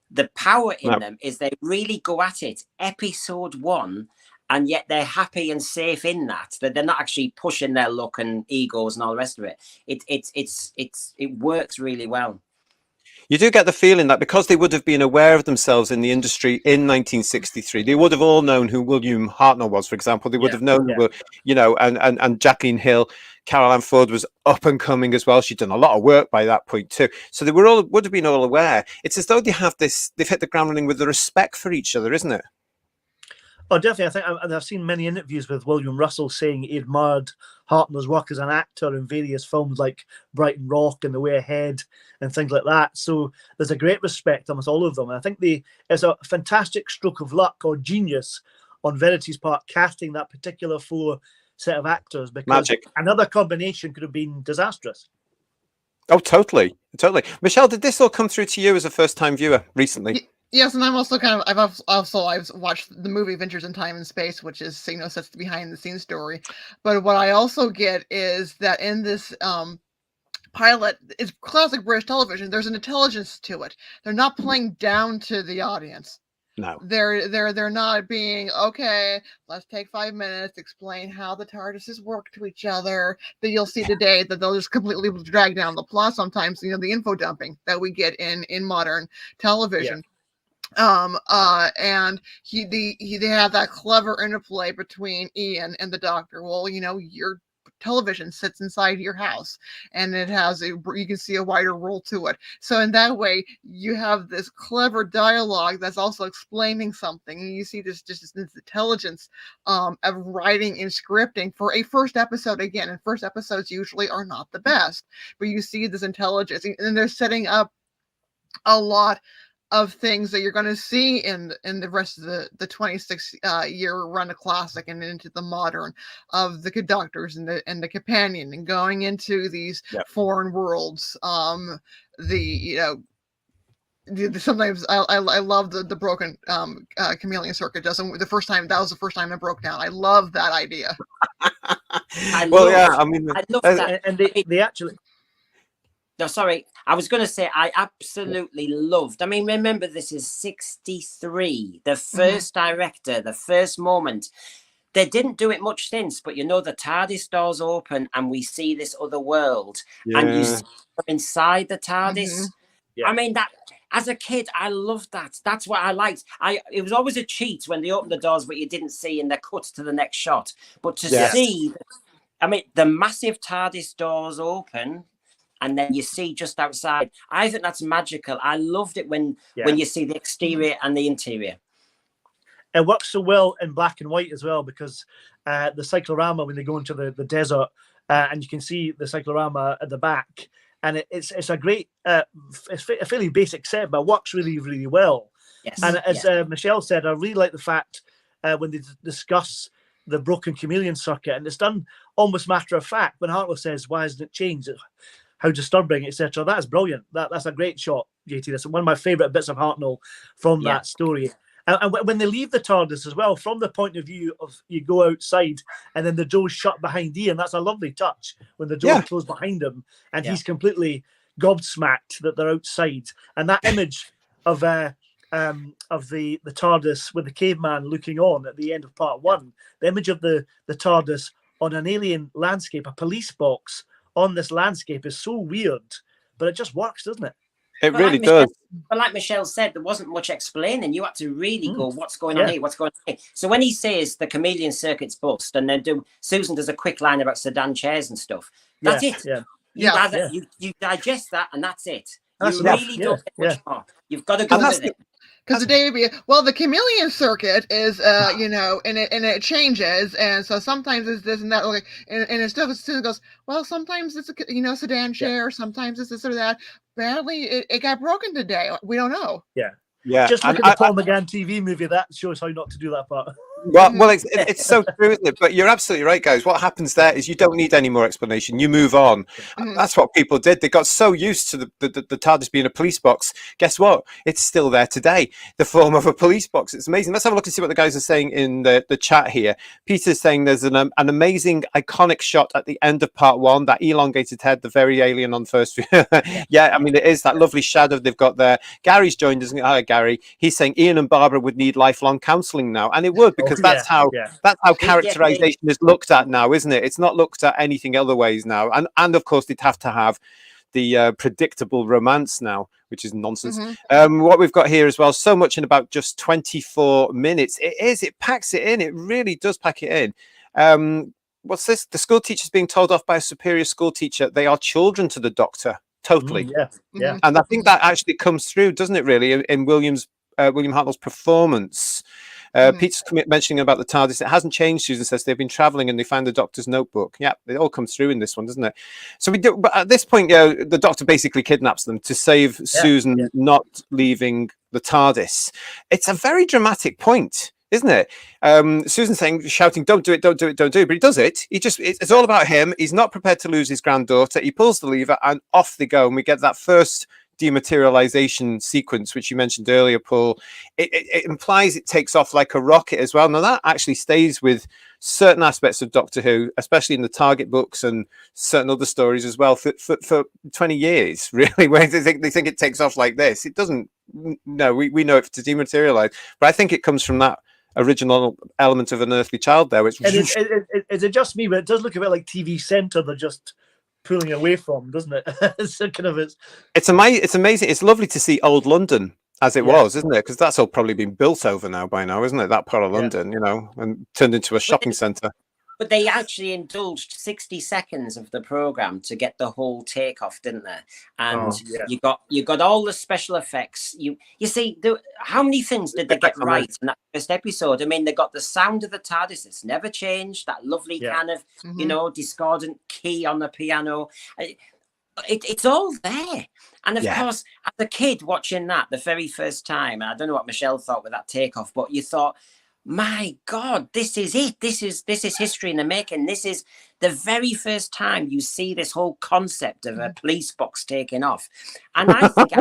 C: the power in them is they really go at it. Episode 1, and yet they're happy and safe in that they're not actually pushing their luck and egos and all the rest of it. It works really well.
A: You do get the feeling that because they would have been aware of themselves in the industry in 1963, they would have all known who William Hartnell was, for example. They would have known, and Jacqueline Hill, Carol Ann Ford was up and coming as well. She'd done a lot of work by that point too. So they would have been all aware. It's as though they've hit the ground running with the respect for each other, isn't it?
B: Oh, definitely. I think I've seen many interviews with William Russell saying he admired Hartnell's work as an actor in various films like Brighton Rock and The Way Ahead and things like that. So there's a great respect amongst all of them. And I think it's a fantastic stroke of luck or genius on Verity's part casting that particular 4 set of actors, because another combination could have been disastrous.
A: Oh, totally. Michelle, did this all come through to you as a first-time viewer recently?
D: Yes, and I'm also I've watched the movie Adventures in Time and Space, which is such the behind-the-scenes story. But what I also get is that in this pilot, it's classic British television. There's an intelligence to it. They're not playing down to the audience.
A: No,
D: they're not being okay. Let's take 5 minutes, explain how the TARDISes work to each other. That you'll see today that they'll just completely drag down the plot. Sometimes the info dumping that we get in modern television. Yeah. And they have that clever interplay between Ian and the Doctor. Well, you're television sits inside your house, and it has you can see a wider role to it. So in that way, you have this clever dialogue that's also explaining something, and you see this intelligence of writing and scripting for a first episode. Again, and first episodes usually are not the best, but you see this intelligence, and they're setting up a lot of things that you're going to see in the rest of the 26 year run of classic and into the modern, of the conductors and the companion, and going into these foreign worlds. Sometimes I love the broken chameleon circuit. That was the first time it broke down. I love that idea.
C: I love that.
B: And they actually.
C: No, sorry. I was going to say I absolutely loved. I mean, remember, this is 63. The first director, the first moment. They didn't do it much since, but the TARDIS doors open and we see this other world, and you see inside the TARDIS. I mean, that as a kid, I loved that. That's what I liked. It was always a cheat when they opened the doors, but you didn't see, and they cut to the next shot. But to see, I mean, the massive TARDIS doors open, and then you see just outside. I think that's magical. I loved it when you see the exterior and the interior.
B: It works so well in black and white as well, because the cyclorama, when they go into the desert, and you can see the cyclorama at the back, and it's a great, it's a fairly basic set, but it works really, really well.
C: Yes.
B: And as Michelle said, I really like the fact when they discuss the broken chameleon circuit, and it's done almost matter of fact. When Hartnell says, "Why hasn't it changed? How disturbing," etc. That's brilliant. That's a great shot, JT. That's one of my favourite bits of Hartnell from that story. And when they leave the TARDIS as well, from the point of view of you go outside and then the door's shut behind Ian, that's a lovely touch when the door closed behind him and he's completely gobsmacked that they're outside. And that image of the TARDIS with the caveman looking on at the end of part one, the image of the TARDIS on an alien landscape, a police box on this landscape, is so weird, but it just works, doesn't it?
A: It really does.
C: But like Michelle said, there wasn't much explaining. You had to really go, what's going on here? What's going on here? So when he says the chameleon circuit's bust, and then Susan does a quick line about sedan chairs and stuff, that's it. You digest that, and that's it. You really don't get much more. You've got to go with it.
D: Because the chameleon circuit is, and it changes, and so sometimes it's this and that, and it still goes, well, sometimes it's a sedan chair, sometimes it's this or that. Apparently, it got broken today. We don't know.
A: Yeah.
B: Just look at the Paul McGann TV movie. That shows how not to do that part.
A: Well, it's so true, isn't it? But you're absolutely right, guys. What happens there is you don't need any more explanation. You move on. That's what people did. They got so used to the TARDIS being a police box. Guess what? It's still there today. The form of a police box. It's amazing. Let's have a look and see what the guys are saying in the chat here. Peter's saying there's an amazing, iconic shot at the end of part one. That elongated head, the very alien on first view. I mean, it is that lovely shadow they've got there. Gary's joined us. Hi, Gary. He's saying Ian and Barbara would need lifelong counselling now, and it would, because that's how characterization is looked at now, isn't it? It's not looked at anything other ways now, and of course they'd have to have the predictable romance now, which is nonsense. What we've got here as well, so much in about just 24 minutes. It packs it in. It really does pack it in. What's this? The school teacher's being told off by a superior school teacher. They are children to the Doctor. Totally. And I think that actually comes through, doesn't it, really, in William Hartnell's performance. Peter's mentioning about the TARDIS. It hasn't changed, Susan says. They've been traveling and they found the Doctor's notebook. Yeah, it all comes through in this one, doesn't it? So we do, but at this point, the Doctor basically kidnaps them to save Susan not leaving the TARDIS. It's a very dramatic point, isn't it? Susan shouting, don't do it, don't do it, don't do it. But he does it. It's all about him. He's not prepared to lose his granddaughter. He pulls the lever and off they go. And we get that first dematerialization sequence, which you mentioned earlier, Paul. It implies it takes off like a rocket as well. Now that actually stays with certain aspects of Doctor Who, especially in the Target books and certain other stories as well, for 20 years, really, where they think it takes off like this. It doesn't. No, we know it to dematerialize, but I think it comes from that original element of Unearthly Child there, which
B: is it just me, but it does look a bit like TV Centre. They're just pulling away from, doesn't it? It's
A: amazing. It's lovely to see old London as it was, isn't it? Because that's all probably been built over now by now, isn't it? That part of London, and turned into a shopping centre.
C: But they actually indulged 60 seconds of the program to get the whole takeoff, didn't they? And you got all the special effects. You see, how many things did they get right in that first episode? I mean, they got the sound of the TARDIS. It's never changed. That lovely kind of, discordant key on the piano. It's all there. And of course, as a kid watching that the very first time, and I don't know what Michelle thought with that takeoff, but you thought, my God, this is it. This is history in the making. This is the very first time you see this whole concept of a police box taking off. And I think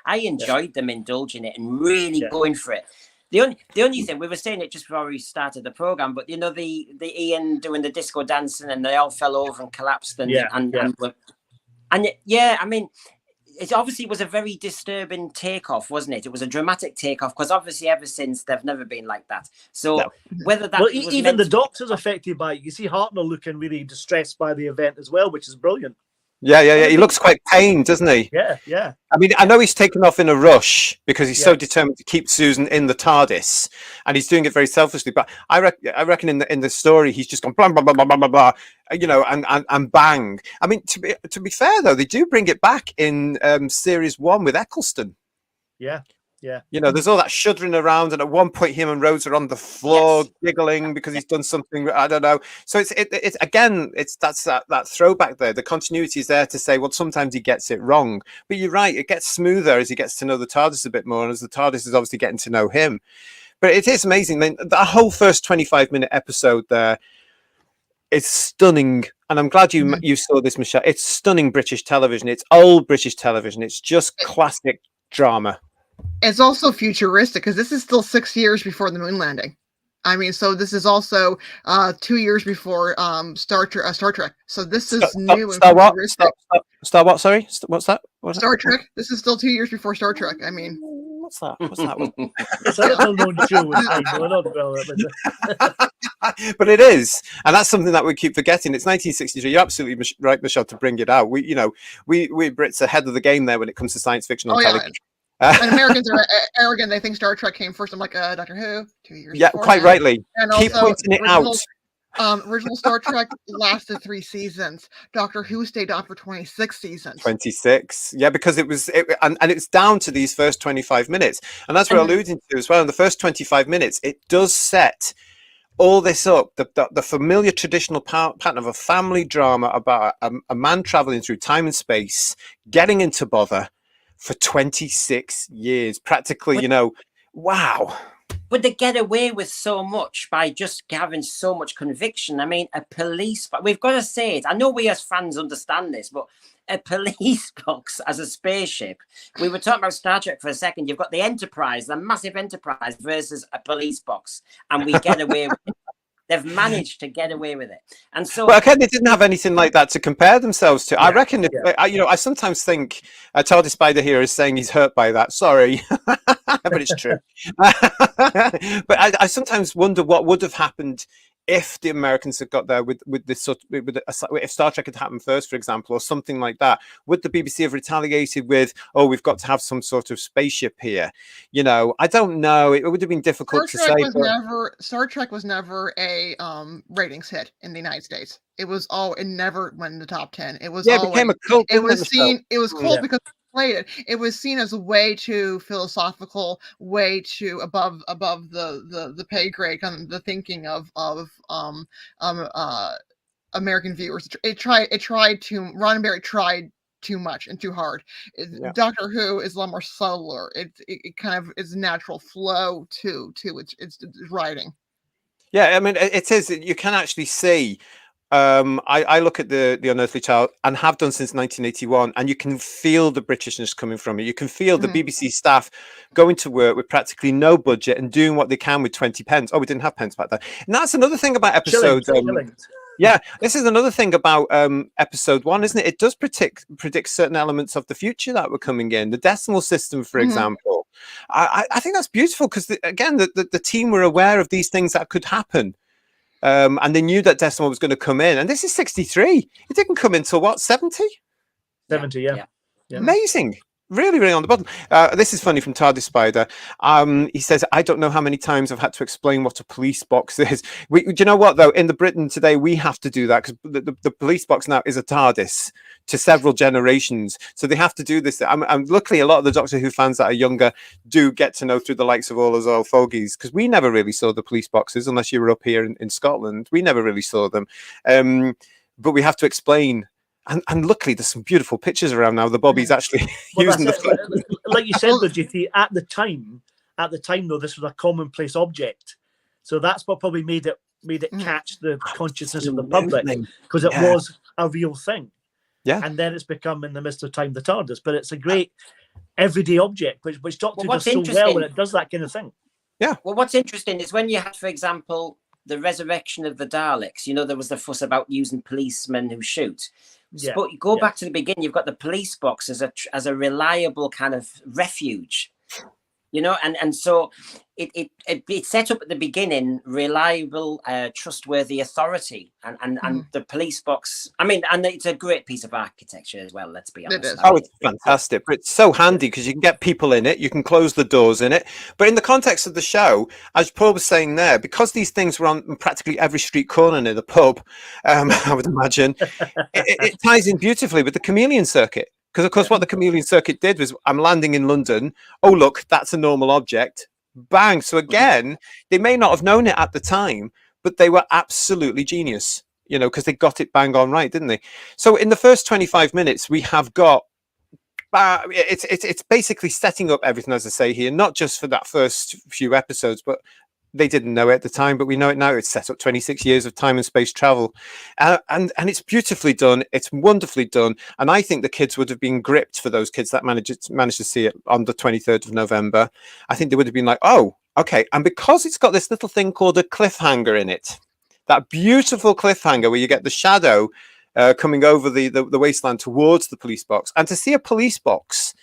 C: I enjoyed them indulging it and really going for it. The only thing, we were saying it just before we started the program, but the Ian doing the disco dancing and they all fell over and collapsed I mean, it obviously was a very disturbing takeoff, wasn't it? It was a dramatic takeoff because obviously ever since they've never been like that. So whether that
B: even the Doctor's affected by it. You see Hartnell looking really distressed by the event as well, which is brilliant.
A: Yeah. He looks quite pained, doesn't he?
B: Yeah.
A: I mean, I know he's taken off in a rush because he's so determined to keep Susan in the TARDIS, and he's doing it very selfishly. But I reckon in the story he's just gone blah blah blah blah blah blah, and bang. I mean, to be fair though, they do bring it back in series 1 with Eccleston. Yeah. There's all that shuddering around, and at one point, him and Rose are on the floor giggling because he's done something. I don't know. So it's again, that's that throwback there. The continuity is there to say, well, sometimes he gets it wrong, but you're right. It gets smoother as he gets to know the TARDIS a bit more, and as the TARDIS is obviously getting to know him. But it is amazing. That whole first 25-minute episode there is stunning. And I'm glad you saw this, Michelle. It's stunning British television. It's old British television. It's just classic drama.
D: It's also futuristic because this is still 6 years before the moon landing. I mean, so this is also 2 years before Star Trek. So this is new and futuristic.
A: Star what? Sorry, what's that?
D: Star Trek. This is still 2 years before Star Trek. I mean,
A: what's that? What's that? But it is, and that's something that we keep forgetting. It's 1963. You're absolutely right, Michelle, to bring it out. We Brits are ahead of the game there when it comes to science fiction on television.
D: And Americans are arrogant. They think Star Trek came first. I'm like, Doctor Who, 2 years.
A: Yeah, quite rightly.
D: And
A: keep
D: also,
A: pointing it out.
D: Original Star Trek lasted 3 seasons. Doctor Who stayed on for 26 seasons.
A: 26, yeah, because and it's down to these first 25 minutes, and that's what we're alluding to as well. In the first 25 minutes, it does set all this up, the familiar traditional pattern of a family drama about a man traveling through time and space, getting into bother for 26 years, practically. Wow.
C: But they get away with so much by just having so much conviction. I mean, we've got to say it. I know we as fans understand this, but a police box as a spaceship. We were talking about Star Trek for a second. You've got the Enterprise, the massive Enterprise versus a police box, and we get away with it. They've managed to get away with it. And so,
A: well, okay, they didn't have anything like that to compare themselves to. I reckon, I sometimes think TARDIS Spider here is saying he's hurt by that. Sorry, but it's true. But I sometimes wonder what would have happened if the Americans had got there with this if Star Trek had happened first, for example, or something like that. Would the BBC have retaliated with, "Oh, we've got to have some sort of spaceship here"? I don't know. It would have been difficult to say.
D: Star Trek was never a ratings hit in the United States. It never went in the top 10. It was
A: it became a cult.
D: It was cult because played it. It was seen as a way too philosophical, way too above the pay grade, kind of the thinking of American viewers. Roddenberry tried too much and too hard. Doctor Who is a lot more subtler. It kind of is natural flow to its writing.
A: Yeah, I mean, it is. You can actually see. I look at the Unearthly Child and have done since 1981, and you can feel the Britishness coming from it. You can feel the BBC staff going to work with practically no budget and doing what they can with 20 pence. Oh, we didn't have pence back then. And that's another thing about episode. Yeah, this is another thing about episode 1, isn't it? It does predict certain elements of the future that were coming in. The decimal system, for example. I think that's beautiful because, again, the team were aware of these things that could happen. And they knew that decimal was going to come in. And this is 63. It didn't come in until what, 70?
B: 70, yeah.
A: Amazing. really, really on the bottom. This is funny from TARDIS Spider. He says, I don't know how many times I've had to explain what a police box is. Do you know what, though? In the Britain today, we have to do that because the police box now is a TARDIS to several generations. So they have to do this. And luckily, a lot of the Doctor Who fans that are younger do get to know through the likes of all those old fogies, because we never really saw the police boxes unless you were up here in Scotland. We never really saw them. But we have to explain. And luckily, there's some beautiful pictures around now. The Bobby's actually using the
B: like you said, though, GT. At the time, though, this was a commonplace object, so that's what probably made it catch the consciousness of the public, because it was a real thing. Yeah, and then it's become in the midst of time the TARDIS, but it's a great everyday object, which Doctor does so well when it does that kind of thing.
C: Yeah. Well, what's interesting is when you had, for example, the resurrection of the Daleks. You know, there was the fuss about using policemen who shoot. Yeah, but you go back to the beginning, you've got the police box as a reliable kind of refuge, you know, and so it set up at the beginning reliable, trustworthy authority, and the police box. I mean, and it's a great piece of architecture as well. Let's be honest.
A: Oh, it's fantastic! But it's so handy because you can get people in it, you can close the doors in it. But in the context of the show, as Paul was saying there, because these things were on practically every street corner near the pub, I would imagine it ties in beautifully with the chameleon circuit. Because of course, what the chameleon circuit did was, I'm landing in London. Oh, look, that's a normal object. Bang. So again, they may not have known it at the time, but they were absolutely genius, you know, because they got it bang on right, didn't they? So in the first 25 minutes, we have got it's basically setting up everything, as I say here, not just for that first few episodes, but they didn't know it at the time, but we know it now. It's set up 26 years of time and space travel, and it's beautifully done. It's wonderfully done, and I think the kids would have been gripped, for those kids that managed to see it on the 23rd of November. I think they would have been like, oh, okay. And because it's got this little thing called a cliffhanger in it, that beautiful cliffhanger where you get the shadow coming over the wasteland towards the police box, and to see a police box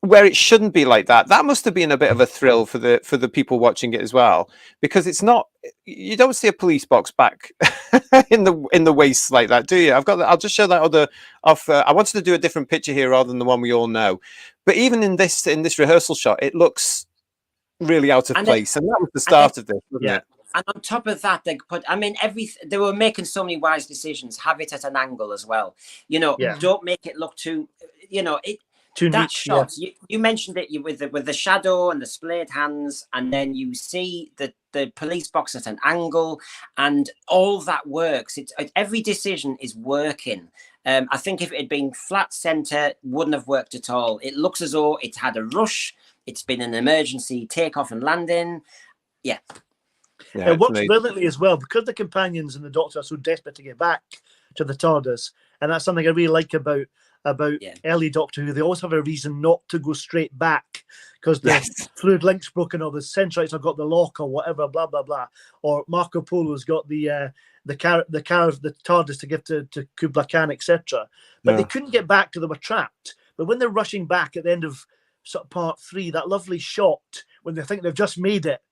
A: where it shouldn't be like that must have been a bit of a thrill for the people watching it as well, because it's not, you don't see a police box back in the waste like that, do you? I'll just show that other off. I wanted to do a different picture here rather than the one we all know, but even in this rehearsal shot, it looks really out of place, and that was the start of this, wasn't it?
C: And on top of that, they were making so many wise decisions. Have it at an angle as well, you know. Don't make it look too, you know, that shot, you mentioned it with the shadow and the splayed hands, and then you see the police box at an angle, and all that works. Every decision is working. I think if it had been flat center, wouldn't have worked at all. It looks as though it's had a rush. It's been an emergency takeoff and landing. Yeah,
B: it works brilliantly as well, because the companions and the Doctor are so desperate to get back to the TARDIS, and that's something I really like about early Doctor Who. They always have a reason not to go straight back, because the fluid link's broken, or the Centrites have got the lock, or whatever, blah blah blah, or Marco Polo's got the TARDIS to give to Kubla Khan, etc. But they couldn't get back because they were trapped. But when they're rushing back at the end of sort of part 3, that lovely shot when they think they've just made it,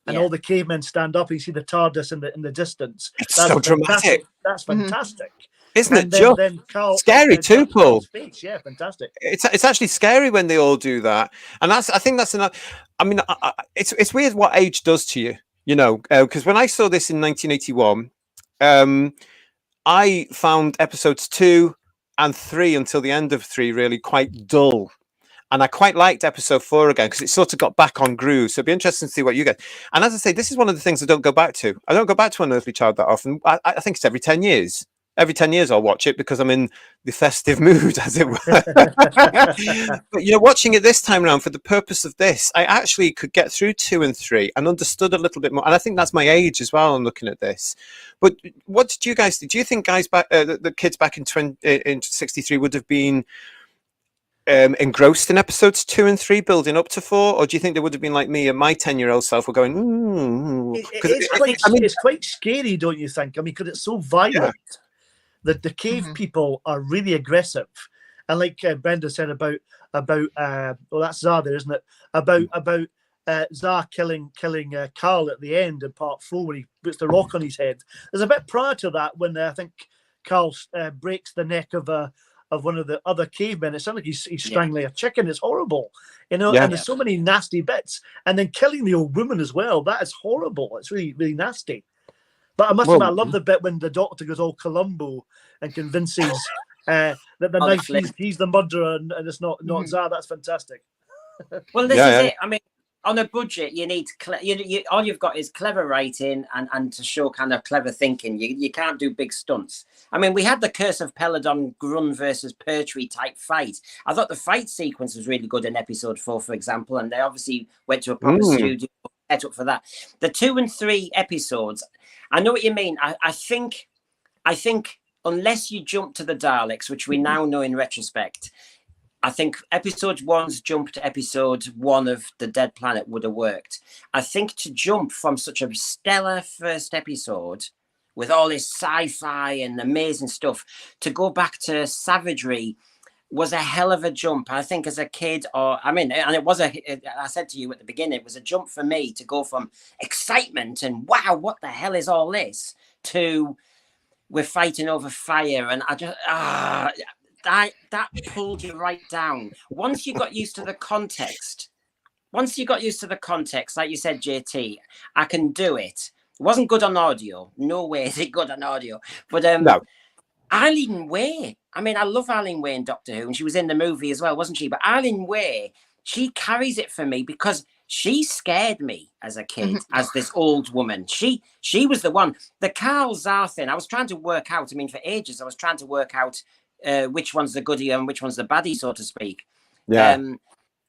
B: and all the cavemen stand up, and you see the TARDIS in the distance.
A: It's so dramatic.
B: That's fantastic.
A: Isn't it? Then Carl, scary too, Paul.
B: Speech. Yeah, fantastic.
A: It's actually scary when they all do that, and I think that's enough. I mean, it's weird what age does to you, you know. Because when I saw this in 1981, I found episodes 2 and 3 until the end of 3 really quite dull. And I quite liked episode 4 again, because it sort of got back on groove. So it'd be interesting to see what you get. And as I say, this is one of the things I don't go back to. I don't go back to Unearthly Child that often. I think it's every 10 years. Every 10 years I'll watch it, because I'm in the festive mood, as it were. But, you know, watching it this time around for the purpose of this, I actually could get through 2 and 3 and understood a little bit more. And I think that's my age as well. I'm looking at this. But what did you guys do? Do you think guys back, the kids back in 63 would have been engrossed in episodes 2 and 3 building up to 4, or do you think they would have been like me and my 10-year-old self were going
B: it's quite scary, don't you think? I mean, because it's so violent. The cave people are really aggressive, and like Brenda said about well, that's Zar there, isn't it? About Zar killing Carl at the end in part 4, where he puts the rock on his head. There's a bit prior to that when I think Carl breaks the neck of a of one of the other cavemen. It sounds like he's strangling a chicken. It's horrible, and there's so many nasty bits, and then killing the old woman as well. That is horrible. It's really, really nasty. But I must admit, I love the bit when the doctor goes all Columbo and convinces that the knife he's the murderer and it's not Zara. That's fantastic.
C: Well, this is it. I mean, on a budget, you need all you've got is clever writing and to show kind of clever thinking. You can't do big stunts. I mean, we had the Curse of Peladon Grun versus Pertwee type fight. I thought the fight sequence was really good in episode 4, for example, and they obviously went to a proper studio set up for that. The 2 and 3 episodes, I know what you mean. I think unless you jump to the Daleks, which we now know in retrospect, I think episode 1's jump to episode 1 of The Dead Planet would have worked. I think to jump from such a stellar first episode with all this sci-fi and amazing stuff to go back to savagery was a hell of a jump. I think as a kid, and it was I said to you at the beginning, it was a jump for me to go from excitement and wow, what the hell is all this, to we're fighting over fire. And I just, that pulled you right down. Once you got used to the context, like you said, JT, I can do it. It wasn't good on audio. No way is it good on audio. But
A: no.
C: Eileen Way. I mean, I love Eileen Way in Doctor Who, and she was in the movie as well, wasn't she? But Eileen Way, she carries it for me because she scared me as a kid, as this old woman. She was the one. The Carl Zar thing, I was trying to work out. I mean, for ages, I was trying to work out which one's the goodie and which one's the baddie, so to speak. Yeah.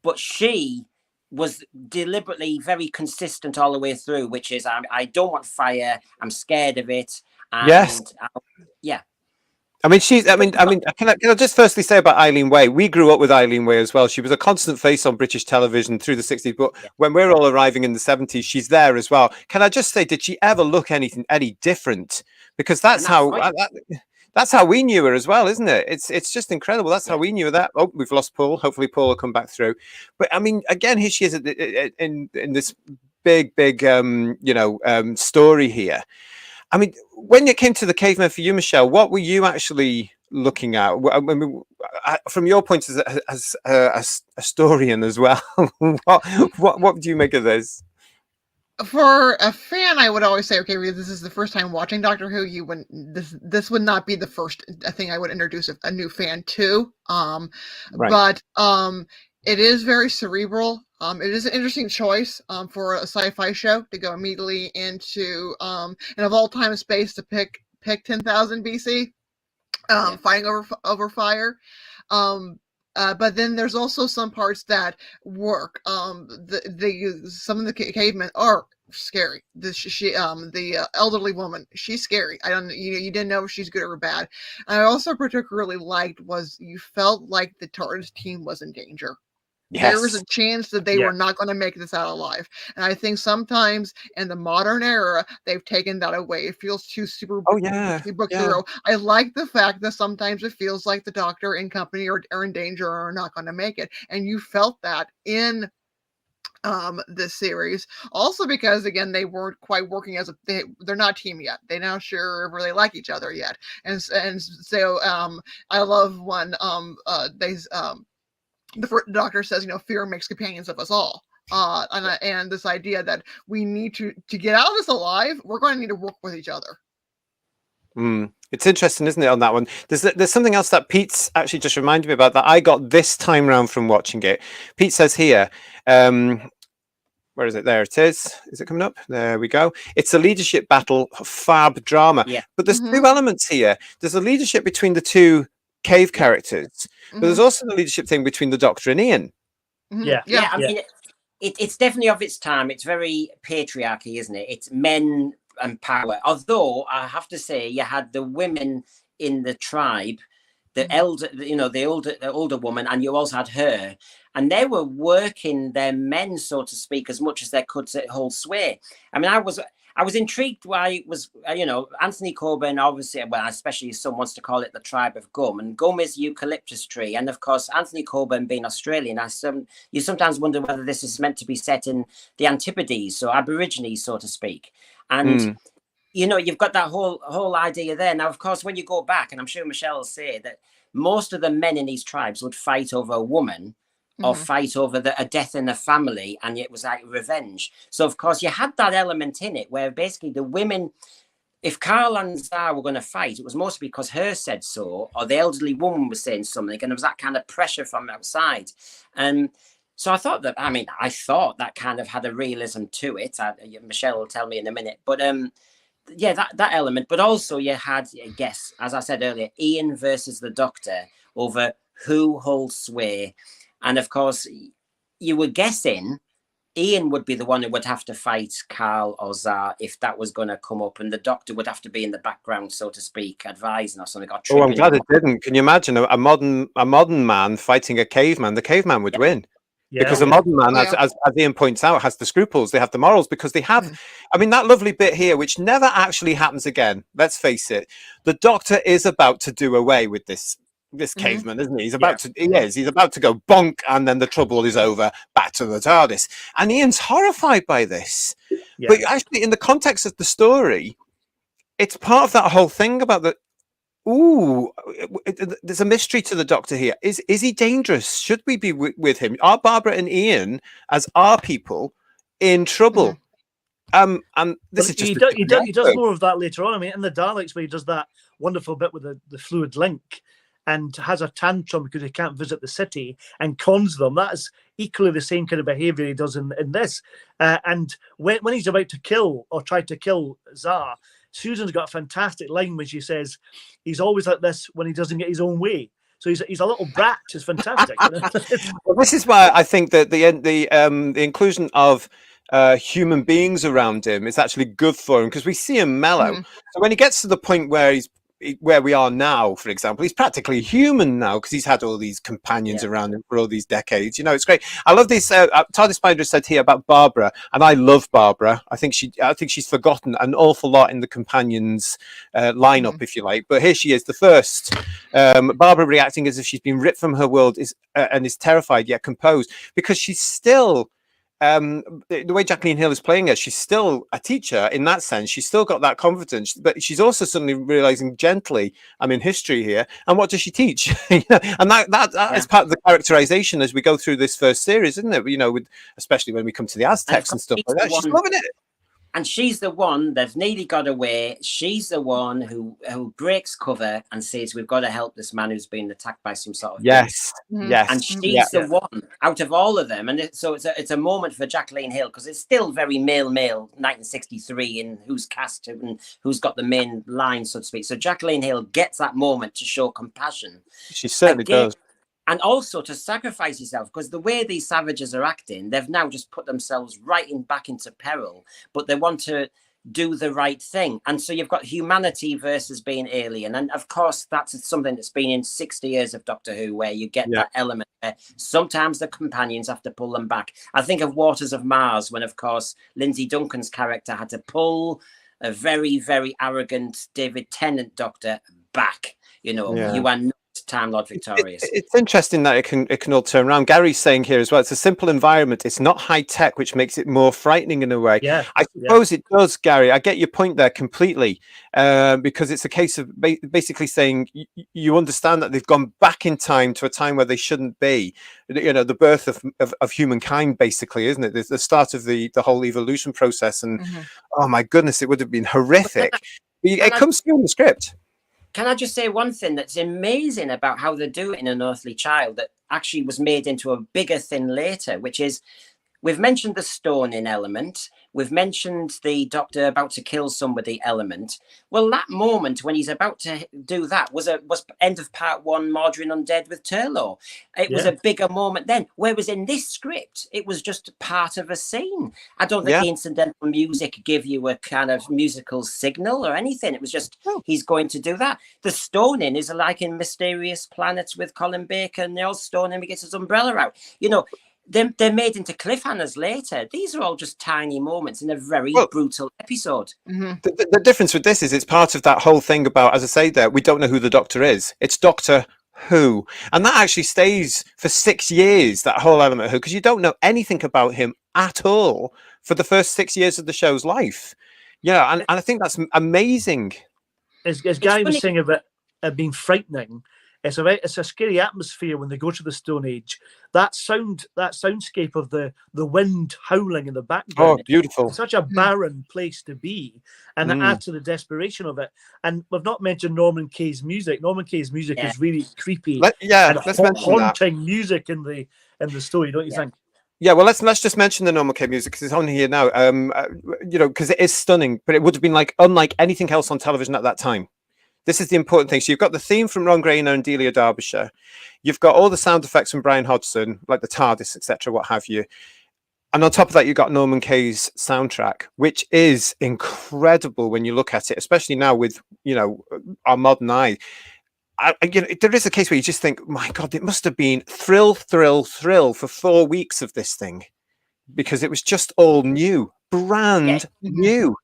C: But she was deliberately very consistent all the way through, which is I don't want fire. I'm scared of it. And
A: yes.
C: Yeah.
A: I mean, can I just firstly say about Eileen Way? We grew up with Eileen Way as well. She was a constant face on British television through the 60s, but when we're all arriving in the 70s, she's there as well. Can I just say, did she ever look any different? Because that's how we knew her as well, isn't it? It's just incredible. That's how we knew that. Oh, we've lost Paul. Hopefully Paul will come back through. But I mean, again, here she is in this big story here. I mean, when it came to the caveman for you, Michelle, what were you actually looking at? I mean, from your point as a historian as well, what do you make of this?
D: For a fan, I would always say, okay, this is the first time watching Doctor Who. This would not be the first thing I would introduce a new fan to. Right. But it is very cerebral. It is an interesting choice for a sci-fi show to go immediately into, and of all time and space to pick 10,000 BC, fighting over fire. But then there's also some parts that work. Some of the cavemen are scary. The elderly woman, she's scary. You didn't know if she's good or bad. And I also particularly liked was you felt like the TARDIS team was in danger. Yes. There was a chance that they were not going to make this out alive. And I think sometimes in the modern era, they've taken that away. It feels too super book-through. I like the fact that sometimes it feels like the Doctor and company are in danger or are not going to make it. And you felt that in this series. Also because, again, they weren't quite working they're not a team yet. They're not sure if they like each other yet. And so I love when the Doctor says, fear makes companions of us all. And this idea that we need to get out of this alive, we're going to need to work with each other.
A: It's interesting, isn't it, on that one? There's something else that Pete's actually just reminded me about that I got this time round from watching it. Pete says here, where is it? There it is. Is it coming up? There we go. It's a leadership battle, fab drama. Yeah. But there's two elements here. There's a leadership between the two cave characters, but there's also the leadership thing between the Doctor and Ian.
C: I mean, it's definitely of its time. It's very patriarchy, isn't it? It's men and power. Although I have to say, you had the women in the tribe, the older woman, and you also had her, and they were working their men, so to speak, as much as they could to hold sway. I mean, I was intrigued why it was, Anthony Coburn, obviously, well, especially as someone wants to call it the tribe of gum, and gum is eucalyptus tree. And of course, Anthony Coburn being Australian, you sometimes wonder whether this is meant to be set in the Antipodes, so Aborigines, so to speak. And, you've got that whole idea there. Now, of course, when you go back, and I'm sure Michelle will say that most of the men in these tribes would fight over a woman or fight over a death in the family, and it was like revenge. So of course you had that element in it where basically the women, if Carl and Zara were going to fight, it was mostly because her said so, or the elderly woman was saying something, and there was that kind of pressure from outside. And so I thought that, I thought that kind of had a realism to it. Michelle will tell me in a minute, but yeah, that element. But also you had, I guess, as I said earlier, Ian versus the Doctor over who holds sway. And of course, you were guessing Ian would be the one who would have to fight Carl or Zar if that was going to come up, and the Doctor would have to be in the background, so to speak, advising or something.
A: Oh, I'm glad it didn't. Can you imagine a modern man fighting a caveman? The caveman would win. Because the modern man, as Ian points out, has the scruples. They have the morals because they have. That lovely bit here, which never actually happens again. Let's face it. The Doctor is about to do away with this caveman, isn't he? He's about to. He's about to go bonk, and then the trouble is over. Back to the TARDIS, and Ian's horrified by this. Yeah. But actually, in the context of the story, it's part of that whole thing about the. Ooh, there's a mystery to the Doctor here. Is he dangerous? Should we be with him? Are Barbara and Ian, as our people, in trouble? And this is just
B: he does more of that later on. In the Daleks, where he does that wonderful bit with the fluid link, and has a tantrum because he can't visit the city and cons them. That is equally the same kind of behaviour he does in this. And when he's about to kill or try to kill Zar, Susan's got a fantastic line when she says, he's always like this when he doesn't get his own way. So he's a little brat. It's fantastic.
A: Well, this is why I think that the inclusion of human beings around him is actually good for him, because we see him mellow. So when he gets to the point where where we are now, for example, he's practically human now because he's had all these companions around him for all these decades. It's great. I love this. TARDIS Spider said here about Barbara, and I love Barbara. I think she's forgotten an awful lot in the companions lineup, if you like. But here she is, the first. Barbara reacting as if she's been ripped from her world and is terrified yet composed, because she's still. The way Jacqueline Hill is playing her, she's still a teacher in that sense. She's still got that confidence, but she's also suddenly realizing gently, I'm in history here, and what does she teach? And that is part of the characterization as we go through this first series, isn't it? Especially when we come to the Aztecs and stuff like that. She's loving it.
C: And she's the one, they've nearly got away. She's the one who breaks cover and says, we've got to help this man who's been attacked by some sort of
A: yes.
C: And she's the one out of all of them. And so it's a moment for Jacqueline Hill, because it's still very male, 1963, in who's cast and who's got the main line, so to speak. So Jacqueline Hill gets that moment to show compassion.
A: She certainly does.
C: And also to sacrifice yourself, because the way these savages are acting, they've now just put themselves back into peril, but they want to do the right thing. And so you've got humanity versus being alien. And of course, that's something that's been in 60 years of Doctor Who, where you get that element where sometimes the companions have to pull them back. I think of Waters of Mars, when, of course, Lindsay Duncan's character had to pull a very, very arrogant David Tennant Doctor back. You are not Time Lord Victorious.
A: It's interesting that it can all turn around. Gary's saying here as well, it's a simple environment. It's not high tech, which makes it more frightening in a way. I suppose it does, Gary. I get your point there completely, because it's a case of basically saying you understand that they've gone back in time to a time where they shouldn't be. The birth of humankind, basically, isn't it? It's the start of the whole evolution process, and oh my goodness, it would have been horrific. It comes through in the script.
C: Can I just say one thing that's amazing about how they do it in Unearthly Child that actually was made into a bigger thing later, which is, we've mentioned the stoning element. We've mentioned the Doctor about to kill somebody element. Well, that moment when he's about to do that was end of part 1, Mordrin Undead with Turlough. It was a bigger moment then. Whereas in this script, it was just part of a scene. I don't think the incidental music gave you a kind of musical signal or anything. It was just, he's going to do that. The stoning is like in Mysterious Planets with Colin Baker, and they all stone him, he gets his umbrella out. They're made into cliffhangers later. These are all just tiny moments in a very brutal episode.
A: The difference with this is it's part of that whole thing about, as I say there, we don't know who the Doctor is. It's Doctor Who. And that actually stays for 6 years, that whole element of Who, because you don't know anything about him at all for the first 6 years of the show's life. And I think that's amazing.
B: As Gary was saying about being frightening, it's a scary atmosphere when they go to the Stone Age. That soundscape of the wind howling in the background.
A: Oh, beautiful!
B: It's such a barren place to be, and it adds to the desperation of it. And we've not mentioned Norman Kay's music. Norman Kay's music is really creepy.
A: Let's mention
B: haunting music in the story, don't you think?
A: Yeah, well, let's just mention the Norman K music because it's on here now. You know, because it is stunning, but it would have been like unlike anything else on television at that time. This is the important thing. So you've got the theme from Ron Grainer and Delia Derbyshire. You've got all the sound effects from Brian Hodgson, like the TARDIS, etc., what have you. And on top of that, you've got Norman Kay's soundtrack, which is incredible when you look at it, especially now with, you know, our modern eye. You know, there is a case where you just think, my God, it must have been thrill for 4 weeks of this thing, because it was just all new, brand new.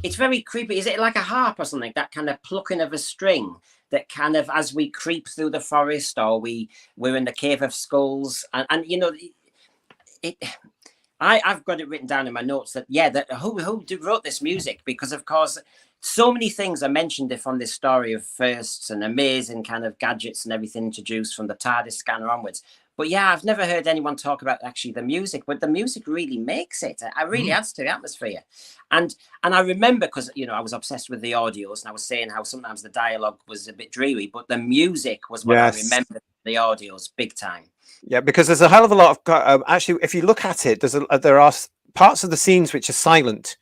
C: It's very creepy. Is it like a harp or something? That kind of plucking of a string that kind of, as we creep through the forest, or we're in the Cave of Skulls, and you know, I've got it written down in my notes that who wrote this music, because of course so many things are mentioned from this story of firsts and amazing kind of gadgets and everything introduced from the TARDIS scanner onwards. But yeah, I've never heard anyone talk about actually the music, but the music really makes it. It really adds to the atmosphere. And I remember, because, you know, I was obsessed with the audios, and I was saying how sometimes the dialogue was a bit dreary, but the music was what I remember, the audios big time.
A: Yeah, because there's a hell of a lot of actually, if you look at it, there are parts of the scenes which are silent.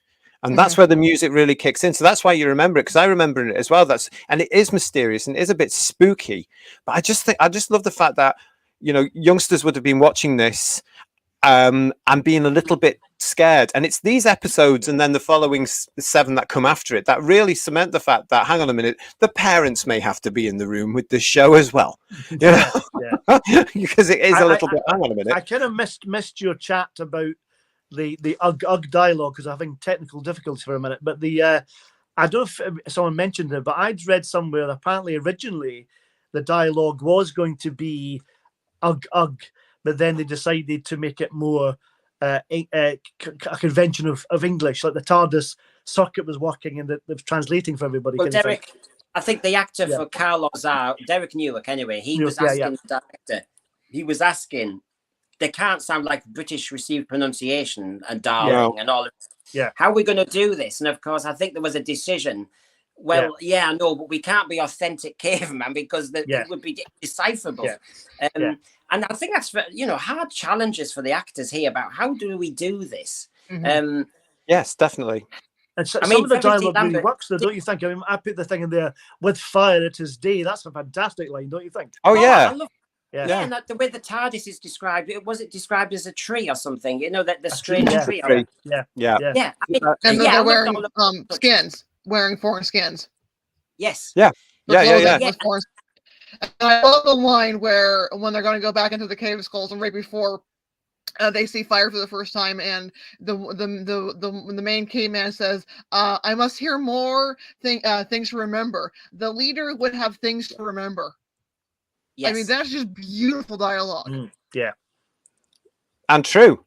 A: And that's where the music really kicks in. So that's why you remember it, because I remember it as well. And it is mysterious and it is a bit spooky. But I just love the fact that, you know, youngsters would have been watching this and being a little bit scared. And it's these episodes and then the following 7 that come after it that really cement the fact that, hang on a minute, the parents may have to be in the room with this show as well. You know? Because it is a little bit, hang on a minute.
B: I kind of missed your chat about the ugh dialogue, because I'm having technical difficulties for a minute. But I don't know if someone mentioned it, but I'd read somewhere apparently originally the dialogue was going to be ugh, but then they decided to make it more a convention of English, like the TARDIS circuit was working and they're translating for everybody.
C: Well, Derek, I think the actor for Karl Ozar, Derek Newark, anyway, he was asking the director, he was asking, they can't sound like British received pronunciation and darling and all of this.
B: Yeah.
C: How are we going to do this? And of course, I think there was a decision. Well, I know, but we can't be authentic caveman because it would be decipherable. And I think that's, you know, hard challenges for the actors here about how do we do this?
A: Yes, definitely.
B: And some of the dialogue really works, though, don't you think? I mean, I put the thing in there, with fire it is day. That's a fantastic line, don't you think?
A: Oh, yeah.
C: And the way the TARDIS is described, was it described as a tree or something? You know, that the strange tree.
B: Yeah.
C: I mean,
D: and they're wearing skins, wearing foreign skins.
C: Yes.
A: Yeah.
D: I love the line where when they're going to go back into the Cave of Skulls, and right before they see fire for the first time, and the main caveman says, "I must hear more things to remember." The leader would have things to remember. Yes. I mean, that's just beautiful dialogue.
B: Yeah.
A: And true.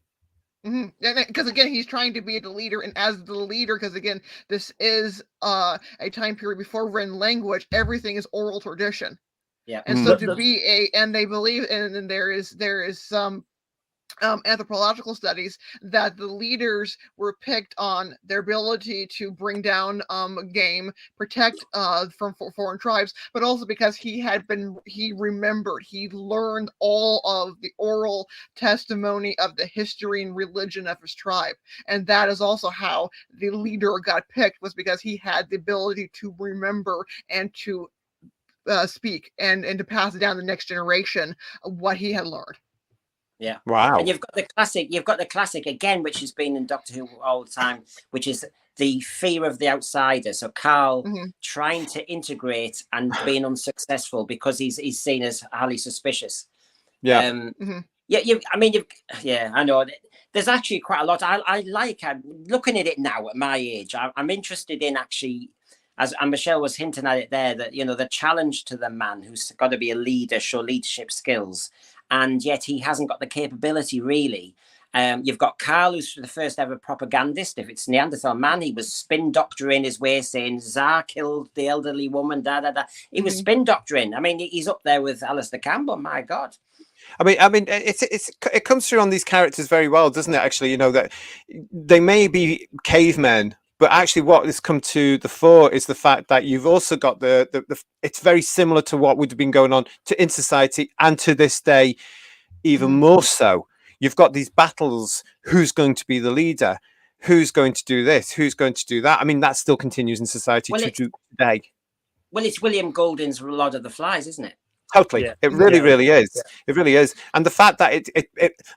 D: Because again, he's trying to be the leader, and as the leader, because again, this is a time period before written language, everything is oral tradition.
C: Yeah.
D: And so to be and they believe, and there is some anthropological studies that the leaders were picked on their ability to bring down game, protect from foreign tribes, but also because he remembered, he learned all of the oral testimony of the history and religion of his tribe. And that is also how the leader got picked, was because he had the ability to remember and to speak and to pass down the next generation what he had learned.
C: Yeah.
A: Wow.
C: And you've got the classic again, which has been in Doctor Who all the time, which is the fear of the outsider. So Carl trying to integrate and being unsuccessful because he's seen as highly suspicious.
A: Yeah.
C: I know. There's actually quite a lot. I like looking at it now at my age. I'm interested in actually, and Michelle was hinting at it there, that, you know, the challenge to the man who's got to be a leader, show leadership skills, and yet he hasn't got the capability really. You've got Carl, who's the first ever propagandist. If it's Neanderthal man, he was spin doctoring his way, saying Tsar killed the elderly woman. He was spin doctoring. I mean, he's up there with Alistair Campbell. My God.
A: I mean, it comes through on these characters very well, doesn't it? Actually, you know, that they may be cavemen, but actually, what has come to the fore is the fact that you've also got the it's very similar to what would have been going on in society, and to this day, even more so. You've got these battles. Who's going to be the leader? Who's going to do this? Who's going to do that? I mean, that still continues in society today.
C: Well, it's William Golding's Lord of the Flies, isn't it?
A: Totally. It really is. Yeah. It really is. And the fact that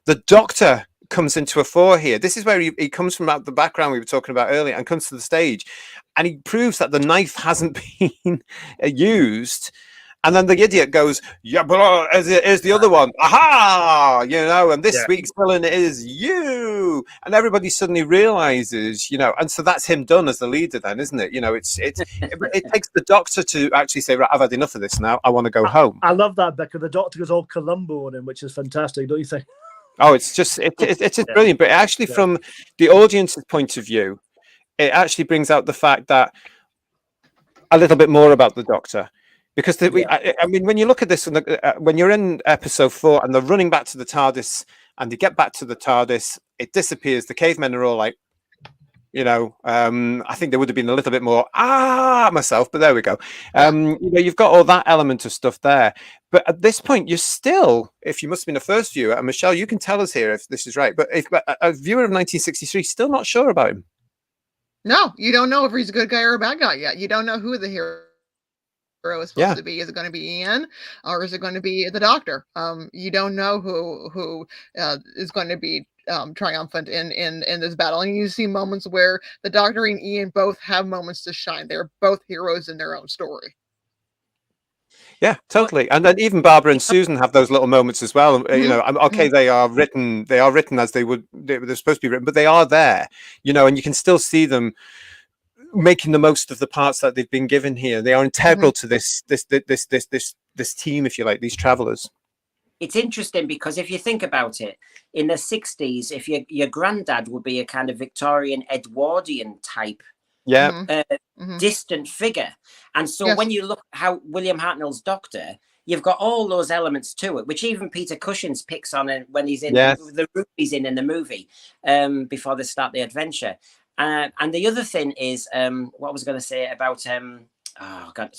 A: the Doctor comes into a fore here. This is where he comes from, out the background we were talking about earlier, and comes to the stage, and he proves that the knife hasn't been used. And then the idiot goes, yeah, but is the other one. Aha! You know, and this week's villain is you. And everybody suddenly realizes, you know, and so that's him done as the leader then, isn't it? You know, it takes the Doctor to actually say, right, I've had enough of this now. I want to go home.
B: I love that, Becca. The Doctor goes all Columbo on him, which is fantastic, don't you think?
A: Oh, it's just brilliant. But actually, from the audience's point of view, it actually brings out the fact that a little bit more about the Doctor. Because I mean, when you look at this, when you're in episode 4 and they're running back to the TARDIS, and they get back to the TARDIS, it disappears. The cavemen are all like, you know, I think there would have been a little bit more myself, but there we go. You know, you've got all that element of stuff there. But at this point, you're still, if you must have been a first viewer, and Michelle, you can tell us here if this is right, but if a viewer of 1963 still not sure about him.
D: No, you don't know if he's a good guy or a bad guy yet. You don't know who the hero is supposed to be. Is it going to be Ian, or is it going to be the Doctor? You don't know who is going to be triumphant in this battle. And you see moments where the Doctor and Ian both have moments to shine. They're both heroes in their own story.
A: Yeah, totally. And then even Barbara and Susan have those little moments as well. You know, okay, they are written as they're supposed to be written, but they are there, you know, and you can still see them making the most of the parts that they've been given here. They are integral to this team, if you like, these travelers.
C: It's interesting because if you think about it, in the 60s, if your granddad would be a kind of Victorian Edwardian type, distant figure, and so when you look how William Hartnell's Doctor, you've got all those elements to it, which even Peter Cushing's picks on it when he's in the room he's in the movie before they start the adventure. And the other thing is, what I was going to say about, oh God,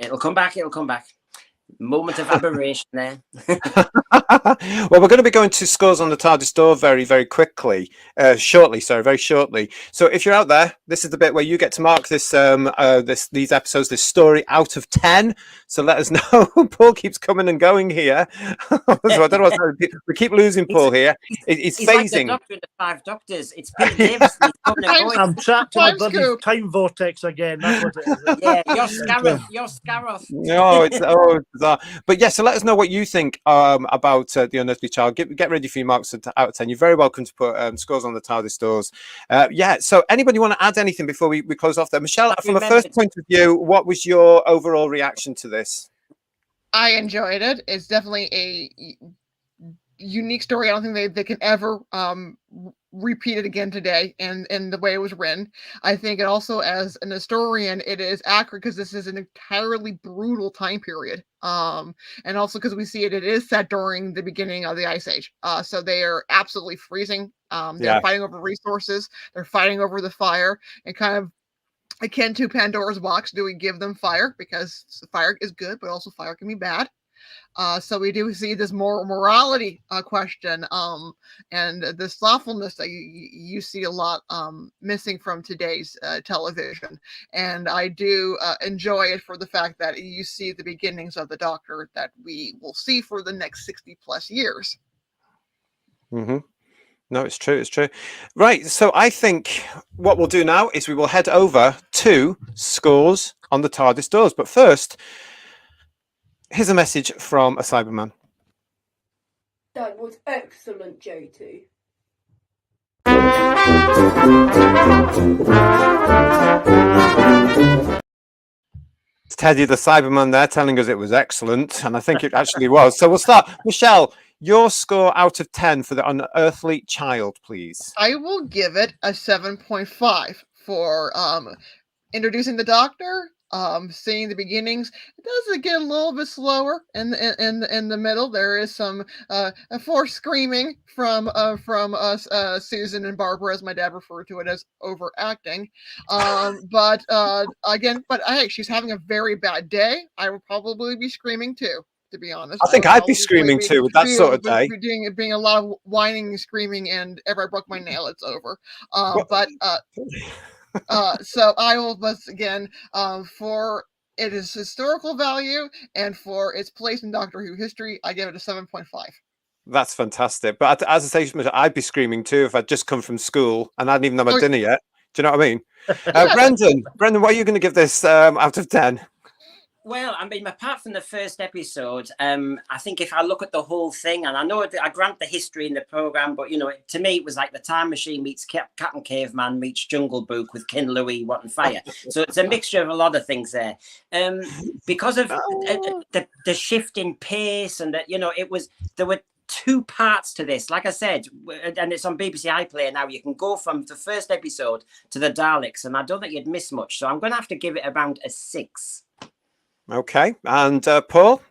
C: it'll come back. Moment of aberration there.
A: Well, we're going to be going to scores on the TARDIS door very, very quickly, very shortly. So if you're out there, this is the bit where you get to mark this, these episodes, this story out of 10. So let us know. Paul keeps coming and going here. So I don't know we keep losing Paul here. He's phasing. Like the Doctor in the 5 Doctors. It's Peter Davis.
B: I'm trapped in a bloody time vortex again. That's what it is.
C: Yeah, you're Scarroth.
A: No, it's bizarre. But yeah, so let us know what you think about the Unearthly Child. Get ready for your marks out of 10. You're very welcome to put scores on the TARDIS doors. So anybody want to add anything before we close off there? Michelle, from a first point of view, what was your overall reaction to this?
D: I enjoyed it. It's definitely a unique story. I don't think they can ever repeat it again today and the way it was written. I think it also, as an historian, it is accurate because this is an entirely brutal time period. And also because we see it is set during the beginning of the Ice Age. So they are absolutely freezing. They're fighting over resources. They're fighting over the fire, and kind of akin to Pandora's box. Do we give them fire? Because fire is good, but also fire can be bad. So we do see this more morality question and the slothfulness that you see a lot missing from today's television. And I do enjoy it for the fact that you see the beginnings of the Doctor that we will see for the next 60 plus years.
A: No, it's true. Right. So I think what we'll do now is we will head over to scores on the TARDIS doors. But first, here's a message from a Cyberman.
E: That was excellent, J2.
A: It's Teddy the Cyberman there telling us it was excellent, and I think it actually was. So we'll start. Michelle, your score out of 10 for the Unearthly Child, please.
D: I will give it a 7.5 for introducing the Doctor. Seeing the beginnings, it does get a little bit slower in the middle. There is some forced screaming from Susan and Barbara, as my dad referred to it as overacting. But hey, she's having a very bad day. I would probably be screaming too, to be honest.
A: I think I'd be screaming too with that sort of day.
D: Being a lot of whining and screaming, and ever I broke my nail, it's over. So I will once again, for its historical value and for its place in Doctor Who history, I give it a 7.5.
A: That's fantastic. But as I say, I'd be screaming too if I'd just come from school and I hadn't even had my dinner yet. Do you know what I mean? Brendan, what are you going to give this out of 10?
C: Well, I mean, apart from the first episode, I think if I look at the whole thing, and I know I grant the history in the program, but to me, it was like the Time Machine meets Captain Caveman meets Jungle Book with King Louis wanting fire. So it's a mixture of a lot of things there. Because of the shift in pace, and that there were 2 parts to this. Like I said, and it's on BBC iPlayer now. You can go from the first episode to the Daleks, and I don't think you'd miss much. So I'm going to have to give it around a 6.
A: Okay, and Paul?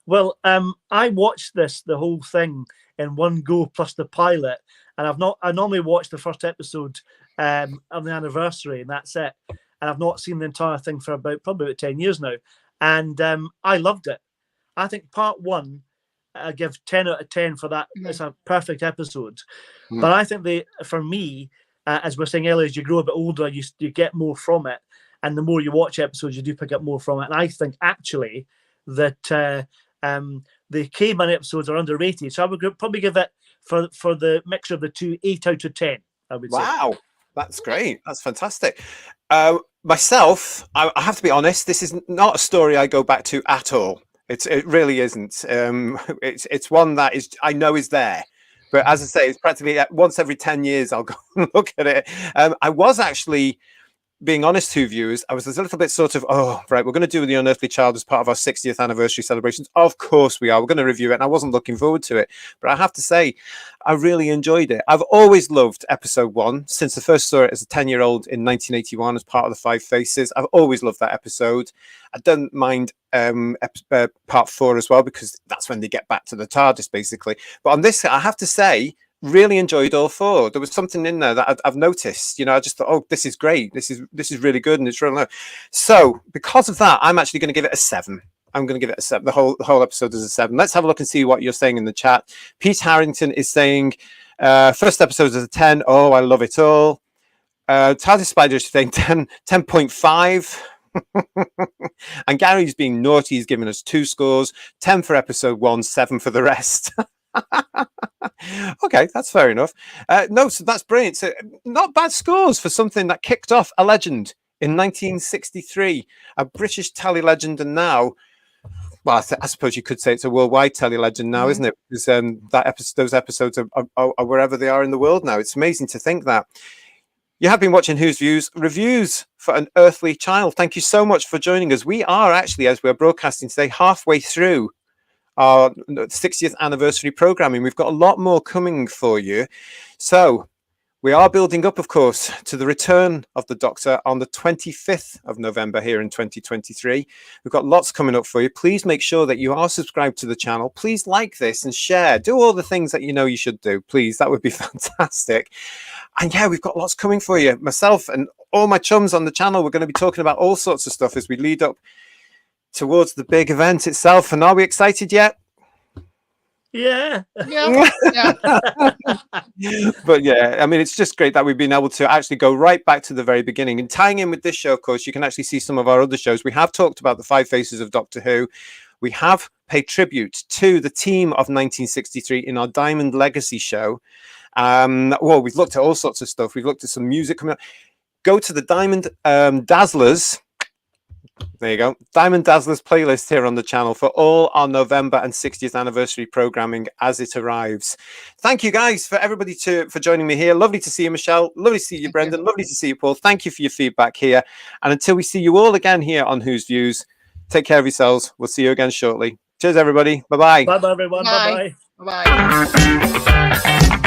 B: Well, I watched the whole thing in one go plus the pilot, and I normally watch the first episode on the anniversary, and that's it. And I've not seen the entire thing for probably about 10 years now, and I loved it. I think part 1, I give 10 out of 10 for that. It's a perfect episode. But I think for me, as we were saying earlier, as you grow a bit older, you get more from it. And the more you watch episodes, you do pick up more from it. And I think actually that the Caveman episodes are underrated. So I would probably give it, for the mixture of the two, 8 out of 10, I would say.
A: Wow, that's great. That's fantastic. Myself, I have to be honest, this is not a story I go back to at all. It really isn't. It's one that I know is there. But as I say, it's practically once every 10 years I'll go and look at it. I was actually, being honest to viewers, I was a little bit sort of, we're going to do The Unearthly Child as part of our 60th anniversary celebrations. Of course we are. We're going to review it. And I wasn't looking forward to it. But I have to say, I really enjoyed it. I've always loved episode 1 since I first saw it as a 10-year-old in 1981 as part of the Five Faces. I've always loved that episode. I don't mind part 4 as well, because that's when they get back to the TARDIS, basically. But on this, I have to say, really enjoyed all 4. There was something in there that I've noticed. I just thought, this is great. This is really good, and it's really low. So because of that, I'm actually going to give it a 7. I'm going to give it a 7. The whole episode is a 7. Let's have a look and see what you're saying in the chat. Pete Harrington is saying first episode is a 10. Oh, I love it all. TARDIS Spider is saying 10.5. And Gary's being naughty. He's giving us 2 scores: 10 for episode 1, 7 for the rest. Okay, that's fair enough. No, so that's brilliant. So not bad scores for something that kicked off a legend in 1963, a British telly legend, and now, well, I suppose you could say it's a worldwide telly legend now, isn't it? Because those episodes are wherever they are in the world now. It's amazing to think that. You have been watching Who's Views reviews for Unearthly Child. Thank you so much for joining us. We are actually, as we're broadcasting today, halfway through our 60th anniversary programming. We've got a lot more coming for you. So we are building up, of course, to the return of the Doctor on the 25th of November here in 2023. We've got lots coming up for you. Please make sure that you are subscribed to the channel. Please like this and share. Do all the things that you know you should do. Please, that would be fantastic. And yeah, we've got lots coming for you. Myself and all my chums on the channel, we're going to be talking about all sorts of stuff as we lead up towards the big event itself. And are we excited yet?
B: Yeah.
A: But yeah, I mean, it's just great that we've been able to actually go right back to the very beginning. And tying in with this show, of course, you can actually see some of our other shows. We have talked about the Five Faces of Doctor Who. We have paid tribute to the team of 1963 in our Diamond Legacy show. Well, we've looked at all sorts of stuff. We've looked at some music coming up. Go to the Diamond Dazzlers. There you go. Diamond Dazzlers playlist here on the channel for all our November and 60th anniversary programming as it arrives. Thank you guys for everybody for joining me here. Lovely to see you, Michelle. Lovely to see you, Brendan. Lovely to see you, Paul. Thank you for your feedback here. And until we see you all again here on Who's Views, take care of yourselves. We'll see you again shortly. Cheers, everybody. Bye-bye.
B: Bye-bye, everyone.
D: Bye.
B: Bye-bye.
D: Bye.